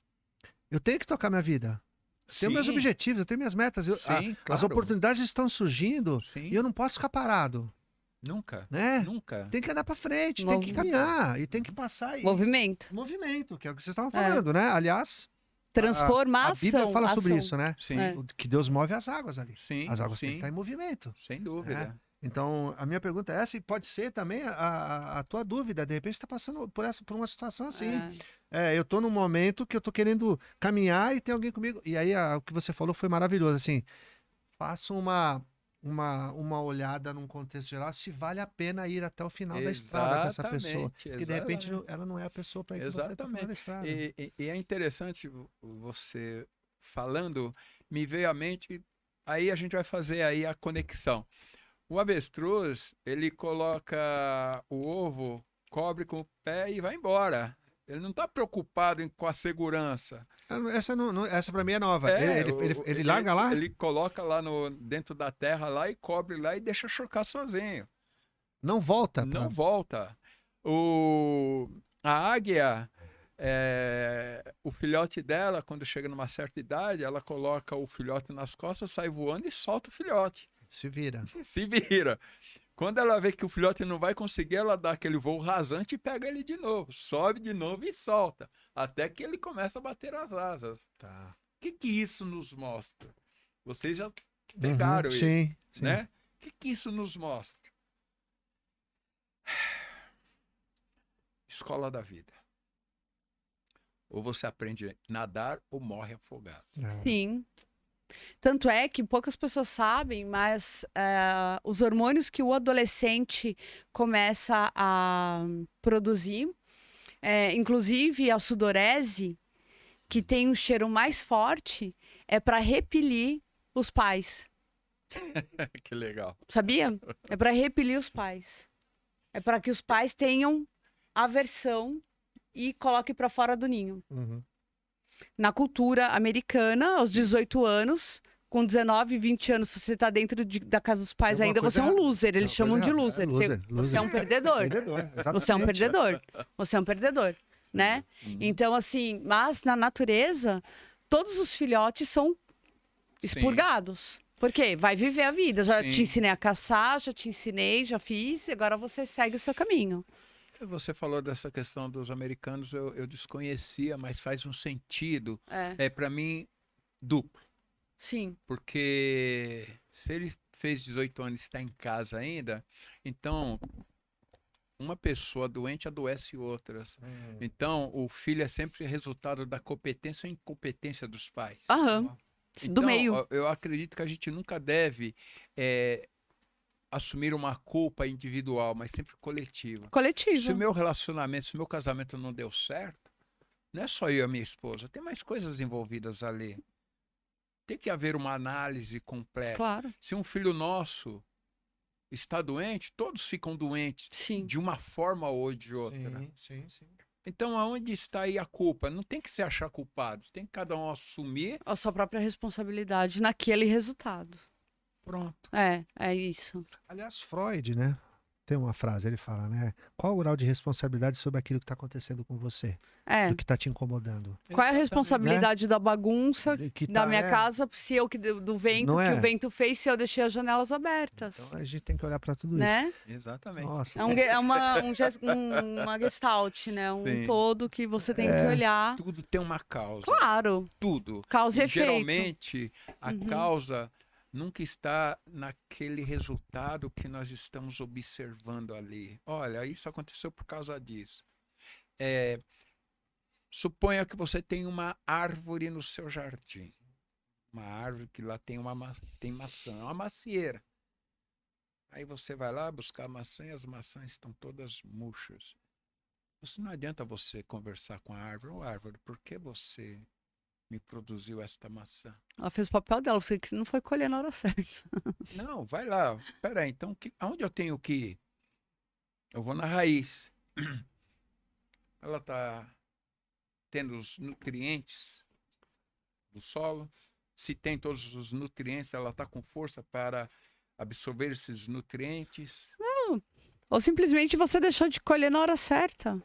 eu tenho que tocar minha vida. Eu tenho meus Sim, objetivos, eu tenho minhas metas. sim, As claro. oportunidades estão surgindo Sim. e eu não posso ficar parado, Nunca, né? nunca. Tem que andar pra frente, tem que caminhar e tem que passar. Movimento. Movimento, que é o que vocês estavam falando, né? Aliás, Transformar a Bíblia ação, fala sobre ação. isso, né? Sim, É. Que Deus move as águas ali. sim, As águas têm que sim, estar em movimento. sem dúvida. Então, a minha pergunta é essa, e pode ser também a tua dúvida. De repente, você está passando por uma situação assim. Eu estou num momento que eu estou querendo caminhar e tem alguém comigo. E aí, o que você falou foi maravilhoso. Assim, faça uma olhada num contexto geral, se vale a pena ir até o final da estrada com essa pessoa. E de repente, ela não é a pessoa para ir com você até o final da estrada. E é interessante você falando, me veio à mente, aí a gente vai fazer aí a conexão. O avestruz, ele coloca o ovo, cobre com o pé e vai embora. Ele não está preocupado com a segurança. Essa para mim é nova. Ele larga lá? Ele coloca lá dentro da terra lá e cobre lá e deixa chocar sozinho. Não volta? Não volta. A águia, o filhote dela, quando chega numa certa idade, ela coloca o filhote nas costas, sai voando e solta o filhote. Se vira. Se vira. Quando ela vê que o filhote não vai conseguir, ela dá aquele voo rasante e pega ele de novo. Sobe de novo e solta. Até que ele começa a bater as asas. Tá. O que isso nos mostra? Vocês já pegaram isso, sim. né? O que isso nos mostra? Escola da vida. Ou você aprende a nadar ou morre afogado. Sim. Tanto é que poucas pessoas sabem, mas os hormônios que o adolescente começa a produzir, inclusive a sudorese, que tem um cheiro mais forte, é para repelir os pais. Que legal. Sabia? É para repelir os pais. É para que os pais tenham aversão e coloquem para fora do ninho. Uhum. Na cultura americana, aos 18 anos, com 19, 20 anos, se você tá dentro da casa dos pais Tem ainda, alguma você é um coisa loser. Eles chamam de loser. Você é um perdedor. Você é um perdedor. Você é um perdedor, né? Então, assim, mas na natureza, todos os filhotes são expurgados. Por quê? Vai viver a vida. Já te ensinei a caçar, já te ensinei, já fiz, agora você segue o seu caminho. Você falou dessa questão dos americanos, eu desconhecia, mas faz um sentido. Para mim, duplo. Sim. Porque se ele fez 18 anos e está em casa ainda, então uma pessoa doente adoece outras. Então, o filho é sempre resultado da competência ou incompetência dos pais. Aham. Do Então, meio. eu acredito que a gente nunca deve assumir uma culpa individual, mas sempre coletiva. Se Coletiva. o meu relacionamento, se o meu casamento não deu certo, não é só eu e a minha esposa, tem mais coisas envolvidas ali. Tem que haver uma análise completa. Claro. Se um filho nosso está doente, todos ficam doentes Sim. de uma forma ou de outra. Sim, sim. Então, aonde está aí a culpa? Não tem que se achar culpado, tem que cada um assumir. A sua própria responsabilidade naquele resultado. Pronto. É isso. Aliás, Freud, né? Tem uma frase, ele fala, né? Qual o grau de responsabilidade sobre aquilo que está acontecendo com você? Do que está te incomodando? Qual é a responsabilidade da bagunça Que da tá- minha casa, se eu do vento, Não que é? o vento fez, se eu deixei as janelas abertas, Então a gente tem que olhar para tudo né? Exatamente. isso. Nossa. Uma gestalt, né? Um Sim. todo que você tem que olhar. Tudo tem uma causa. Claro, Tudo. causa e efeito. Geralmente, a causa nunca está naquele resultado que nós estamos observando ali. Olha, isso aconteceu por causa disso. Suponha que você tem uma árvore no seu jardim. Uma árvore que lá tem tem maçã, uma macieira. Aí você vai lá buscar maçã e as maçãs estão todas murchas. Não adianta você conversar com a árvore. Ô árvore, por que você me produziu esta maçã? Ela fez o papel dela, você que não foi colher na hora certa. Não, vai lá. Peraí, então aonde eu tenho que ir? Eu vou na raiz. Ela está tendo os nutrientes do solo. Se tem todos os nutrientes, ela está com força para absorver esses nutrientes. Ou simplesmente você deixou de colher na hora certa.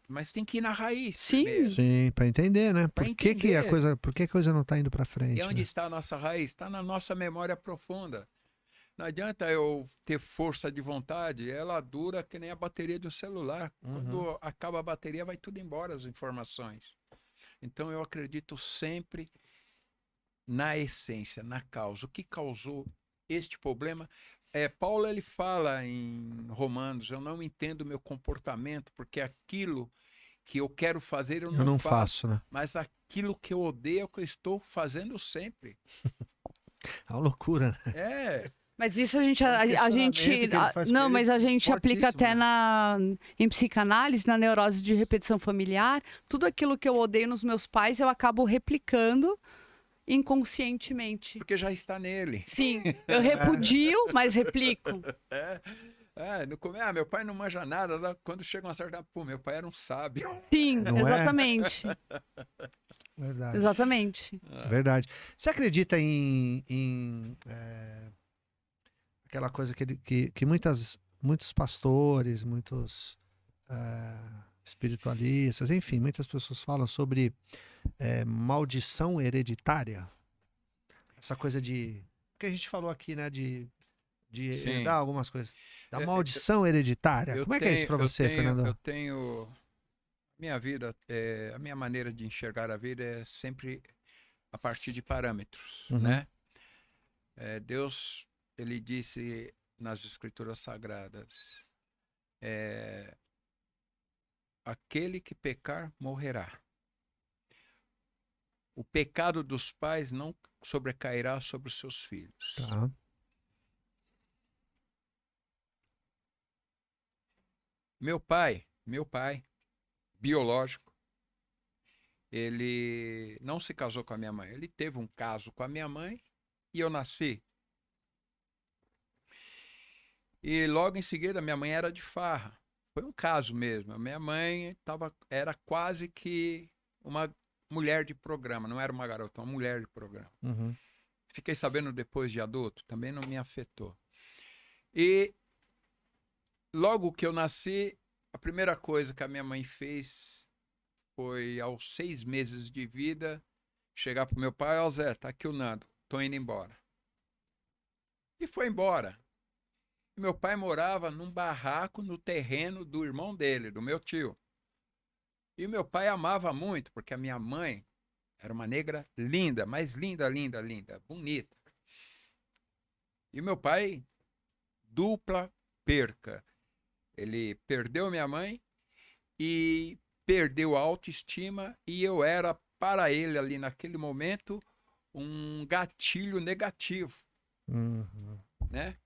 Mas tem que ir na raiz. Sim. Primeiro. Sim, para entender, né? Pra Por que a entender. coisa não está indo para frente? E onde né? está a nossa raiz? Está na nossa memória profunda. Não adianta eu ter força de vontade, ela dura que nem a bateria de um celular. Quando acaba a bateria, vai tudo embora, as informações. Então eu acredito sempre na essência, na causa. O que causou este problema? Paulo ele fala em Romanos, eu não entendo o meu comportamento, porque aquilo que eu quero fazer eu não faço, né? mas aquilo que eu odeio é o que eu estou fazendo sempre. É uma loucura, né? Mas isso a gente, É um a questionamento gente, que ele faz com não, ele mas a gente aplica fortíssimo, até né? em psicanálise, na neurose de repetição familiar. Tudo aquilo que eu odeio nos meus pais, eu acabo replicando inconscientemente. Porque já está nele. Sim, eu repudio, mas replico. Meu pai não manja nada. Quando chega uma certa... Pô, meu pai era um sábio. Sim, Não é? exatamente. Verdade. Exatamente. Verdade. Você acredita aquela coisa que muitos pastores, muitos espiritualistas, enfim, muitas pessoas falam sobre maldição hereditária? Essa coisa de... Porque a gente falou aqui, né, de herdar algumas coisas. Da maldição hereditária. Como é que é isso para você, Fernando? Eu tenho... Minha vida, a minha maneira de enxergar a vida é sempre a partir de parâmetros, né? Deus, ele disse nas Escrituras Sagradas, aquele que pecar morrerá. O pecado dos pais não sobrecairá sobre os seus filhos. Tá. Meu pai, biológico, ele não se casou com a minha mãe. Ele teve um caso com a minha mãe e eu nasci. E logo em seguida, minha mãe era de farra. Foi um caso mesmo. A minha mãe era quase que uma mulher de programa. Não era uma garota, uma mulher de programa. Fiquei sabendo depois de adulto, também não me afetou. E logo que eu nasci, a primeira coisa que a minha mãe fez foi, aos 6 meses de vida, chegar pro meu pai: ó, Zé, tá aqui o Nando, tô indo embora. E foi embora. Meu pai morava num barraco no terreno do irmão dele, do meu tio. E meu pai amava muito, porque a minha mãe era uma negra linda, mas linda, linda, linda, bonita. E meu pai, dupla perca. Ele perdeu minha mãe e perdeu a autoestima, e eu era, para ele, ali naquele momento, um gatilho negativo, Uhum. né?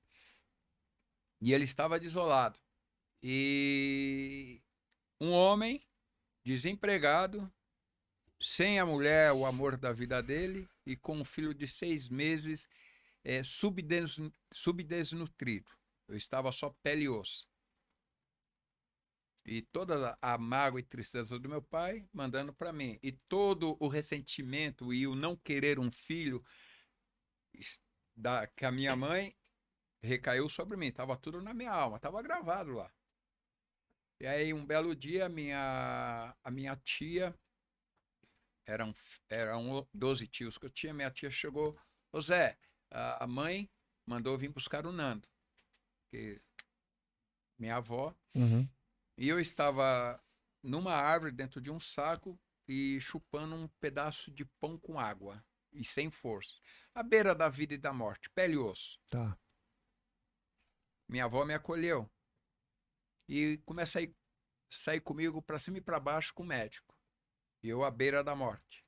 E ele estava desolado. E um homem desempregado, sem a mulher, o amor da vida dele, e com um filho de 6 meses, subdesnutrido. Eu estava só pele e osso. E toda a mágoa e tristeza do meu pai mandando para mim. E todo o ressentimento e o não querer um filho que a minha mãe recaiu sobre mim. Estava tudo na minha alma, estava gravado lá. E aí, um belo dia, a minha tia, eram 12 tios que eu tinha, minha tia chegou: ô Zé, a mãe mandou vir buscar o Nando, que minha avó, Uhum. e eu estava numa árvore dentro de um saco e chupando um pedaço de pão com água e sem força, à beira da vida e da morte, pele e osso. Tá. Minha avó me acolheu e começa a sair comigo para cima e para baixo com o médico, e eu à beira da morte.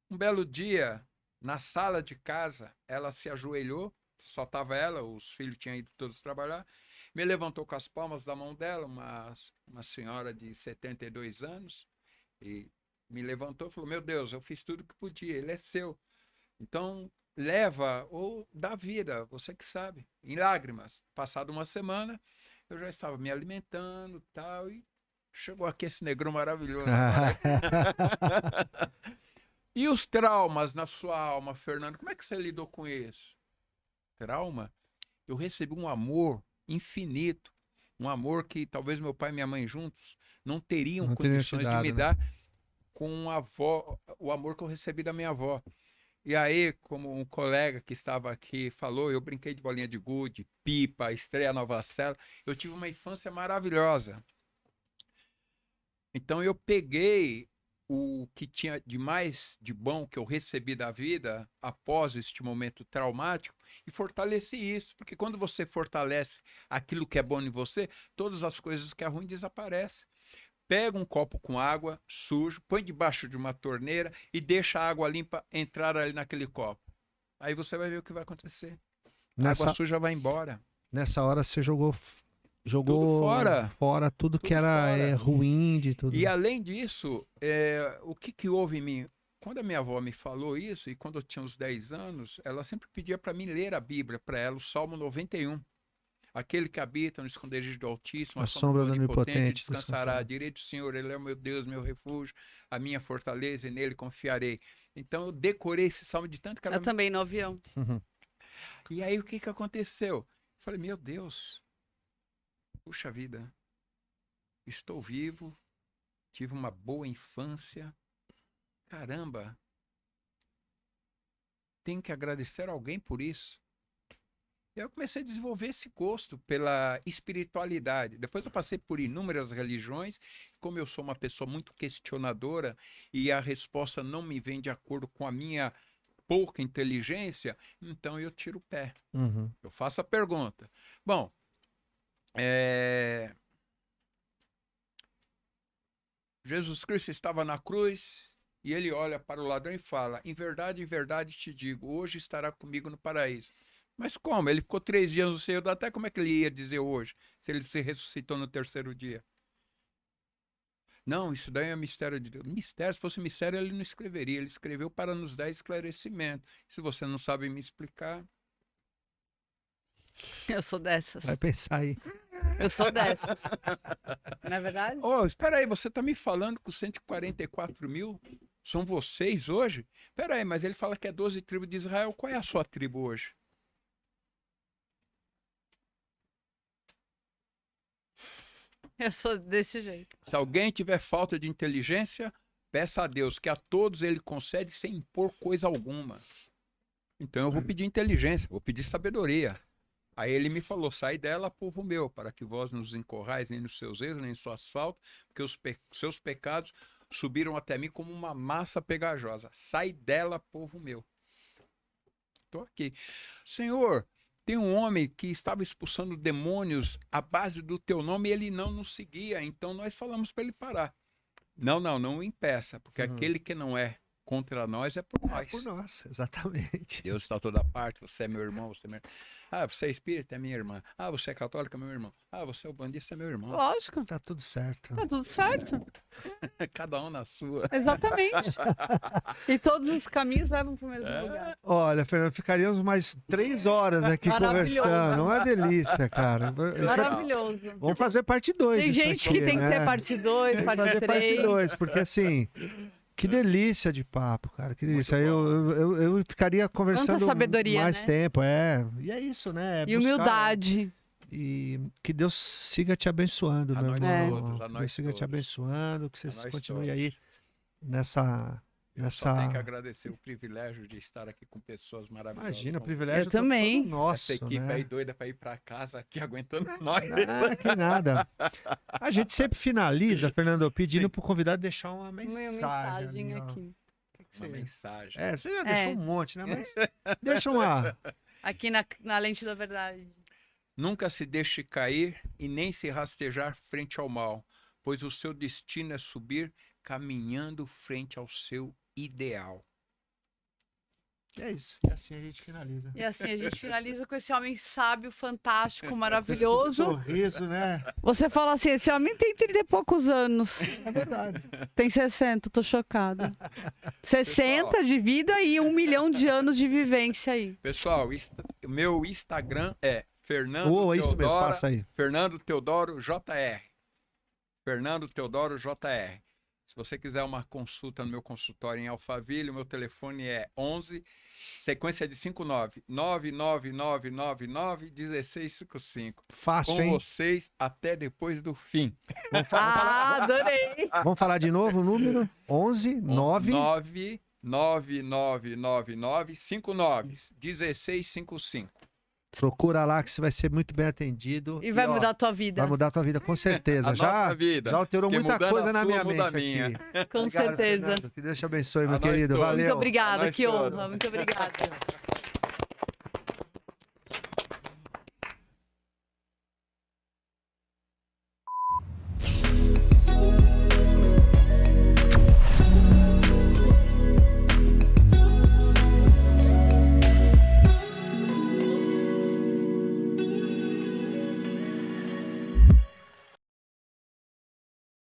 Um belo dia, na sala de casa, ela se ajoelhou, só estava ela, os filhos tinham ido todos trabalhar, me levantou com as palmas da mão dela, uma senhora de 72 anos, e me levantou e falou: meu Deus, eu fiz tudo o que podia, ele é seu. Então, leva ou dá vida, você que sabe. Em lágrimas. Passada uma semana, eu já estava me alimentando tal, e chegou aqui esse negrão maravilhoso agora. E os traumas na sua alma, Fernando, como é que você lidou com isso? Trauma? Eu recebi um amor infinito, um amor que talvez meu pai e minha mãe juntos não teriam Não teria te condições de dado, me né? dar com a avó, o amor que eu recebi da minha avó. E aí, como um colega que estava aqui falou, eu brinquei de bolinha de gude, pipa, estreia Nova Sela. Eu tive uma infância maravilhosa. Então eu peguei o que tinha de mais de bom que eu recebi da vida após este momento traumático e fortaleci isso, porque quando você fortalece aquilo que é bom em você, todas as coisas que é ruim desaparecem. Pega um copo com água sujo, põe debaixo de uma torneira e deixa a água limpa entrar ali naquele copo. Aí você vai ver o que vai acontecer. A água Nessa, suja vai embora. nessa hora você jogou Tudo fora. fora tudo que Tudo era fora. ruim de tudo. E além disso, o que houve em mim? Quando a minha avó me falou isso, e quando eu tinha uns 10 anos, ela sempre pedia para mim ler a Bíblia para ela, o Salmo 91. Aquele que habita no esconderijo do Altíssimo, A a sombra sombra do do Onipotente, Onipotente descansará. descansará. À direita do Senhor, Ele é o meu Deus, meu refúgio, a minha fortaleza, e nele confiarei. Então eu decorei esse salmo de tanto que ela... Eu também no avião. E aí o que aconteceu? Eu falei: meu Deus, puxa vida, estou vivo, tive uma boa infância, caramba, tenho que agradecer a alguém por isso. E aí eu comecei a desenvolver esse gosto pela espiritualidade. Depois eu passei por inúmeras religiões. Como eu sou uma pessoa muito questionadora e a resposta não me vem de acordo com a minha pouca inteligência, então eu tiro o pé. Uhum. Eu faço a pergunta. Bom, Jesus Cristo estava na cruz e ele olha para o ladrão e fala: em verdade te digo, hoje estará comigo no paraíso. Mas como? Ele ficou 3 dias no seio da terra, como é que ele ia dizer hoje, se ele se ressuscitou no 3º dia? Não, isso daí é mistério de Deus. Mistério, se fosse mistério, ele não escreveria. Ele escreveu para nos dar esclarecimento. Se você não sabe me explicar... Eu sou dessas. Vai pensar aí. Eu sou dessas. Não é verdade? Oh, espera aí, você está me falando que os 144 mil são vocês hoje? Espera aí, mas ele fala que é 12 tribos de Israel. Qual é a sua tribo hoje? Eu sou desse jeito. Se alguém tiver falta de inteligência, peça a Deus, que a todos ele concede sem impor coisa alguma. Então eu vou pedir inteligência, vou pedir sabedoria. Aí ele me falou: sai dela, povo meu, para que vós não os incorrais nem nos seus erros, nem em suas faltas, porque os seus pecados subiram até mim como uma massa pegajosa. Sai dela, povo meu. Estou aqui. Senhor, Tem um homem que estava expulsando demônios à base do teu nome e ele não nos seguia. Então nós falamos para ele parar. Não o impeça, porque aquele que não é contra nós é por nós. É por nós, exatamente. Deus está toda parte, você é meu irmão, você é meu irmão. Ah, você é espírita, é minha irmã. Ah, você é católica, é meu irmão. Ah, você é o bandista, é meu irmão. Lógico. Tá tudo certo. Tá tudo certo. Cada um na sua. Exatamente. E todos os caminhos levam para o mesmo lugar. Olha, Fernando, ficaríamos mais 3 horas aqui Maravilhoso. conversando. Uma delícia, cara. Maravilhoso. Vamos fazer parte 2. Tem gente que tem que ter parte 2, Tem que parte fazer 3. parte 2, porque assim, que delícia de papo, cara. Que delícia. Eu ficaria conversando sabedoria, mais né? tempo. E é isso, né? É E buscar, humildade. E que Deus siga te abençoando, A meu nós irmão. todos, a nós Deus siga te todos. abençoando, que A você nós continue todos. aí nessa. Eu só tenho que agradecer o privilégio de estar aqui com pessoas maravilhosas. Imagina, o como privilégio Eu também. todo nosso, essa equipe né? aí doida para ir para casa aqui aguentando nós. Ah, que nada. A gente sempre finaliza, Fernando, pedindo Sim. pro convidado deixar uma Uma mensagem. mensagem ali, ó. aqui. Que Uma você- mensagem. Você já É. deixou um monte, né? Mas deixa uma. Aqui na lente da verdade. Nunca se deixe cair e nem se rastejar frente ao mal, pois o seu destino é subir caminhando frente ao seu ideal. É isso. E assim a gente finaliza. E assim, a gente finaliza com esse homem sábio, fantástico, Esse maravilhoso. sorriso, né? Você fala assim, esse homem tem 30 e poucos anos. É verdade. Tem 60, tô chocada. 60 de vida e 1 milhão de anos de vivência aí. Pessoal, o meu Instagram é Fernando Ô, isso mesmo, Teodoro, passa aí. Fernando Teodoro JR. Fernando Teodoro JR. Se você quiser uma consulta no meu consultório em Alphaville, o meu telefone é 11, sequência de 59, 999991655. Fácil, Com hein? vocês até depois do fim. Adorei. Vamos falar de novo o número? 11 9 9999959 Procura lá que você vai ser muito bem atendido. E vai ó, mudar a tua vida. Vai mudar a tua vida, com certeza. A já, nossa vida. já alterou Porque muita mudando coisa a na sua, minha muda a mente minha. aqui. Com Obrigado, certeza. Fernando. Que Deus te abençoe, meu A nós querido. todos. Valeu. Muito obrigada, nós que todos. honra. Muito obrigada.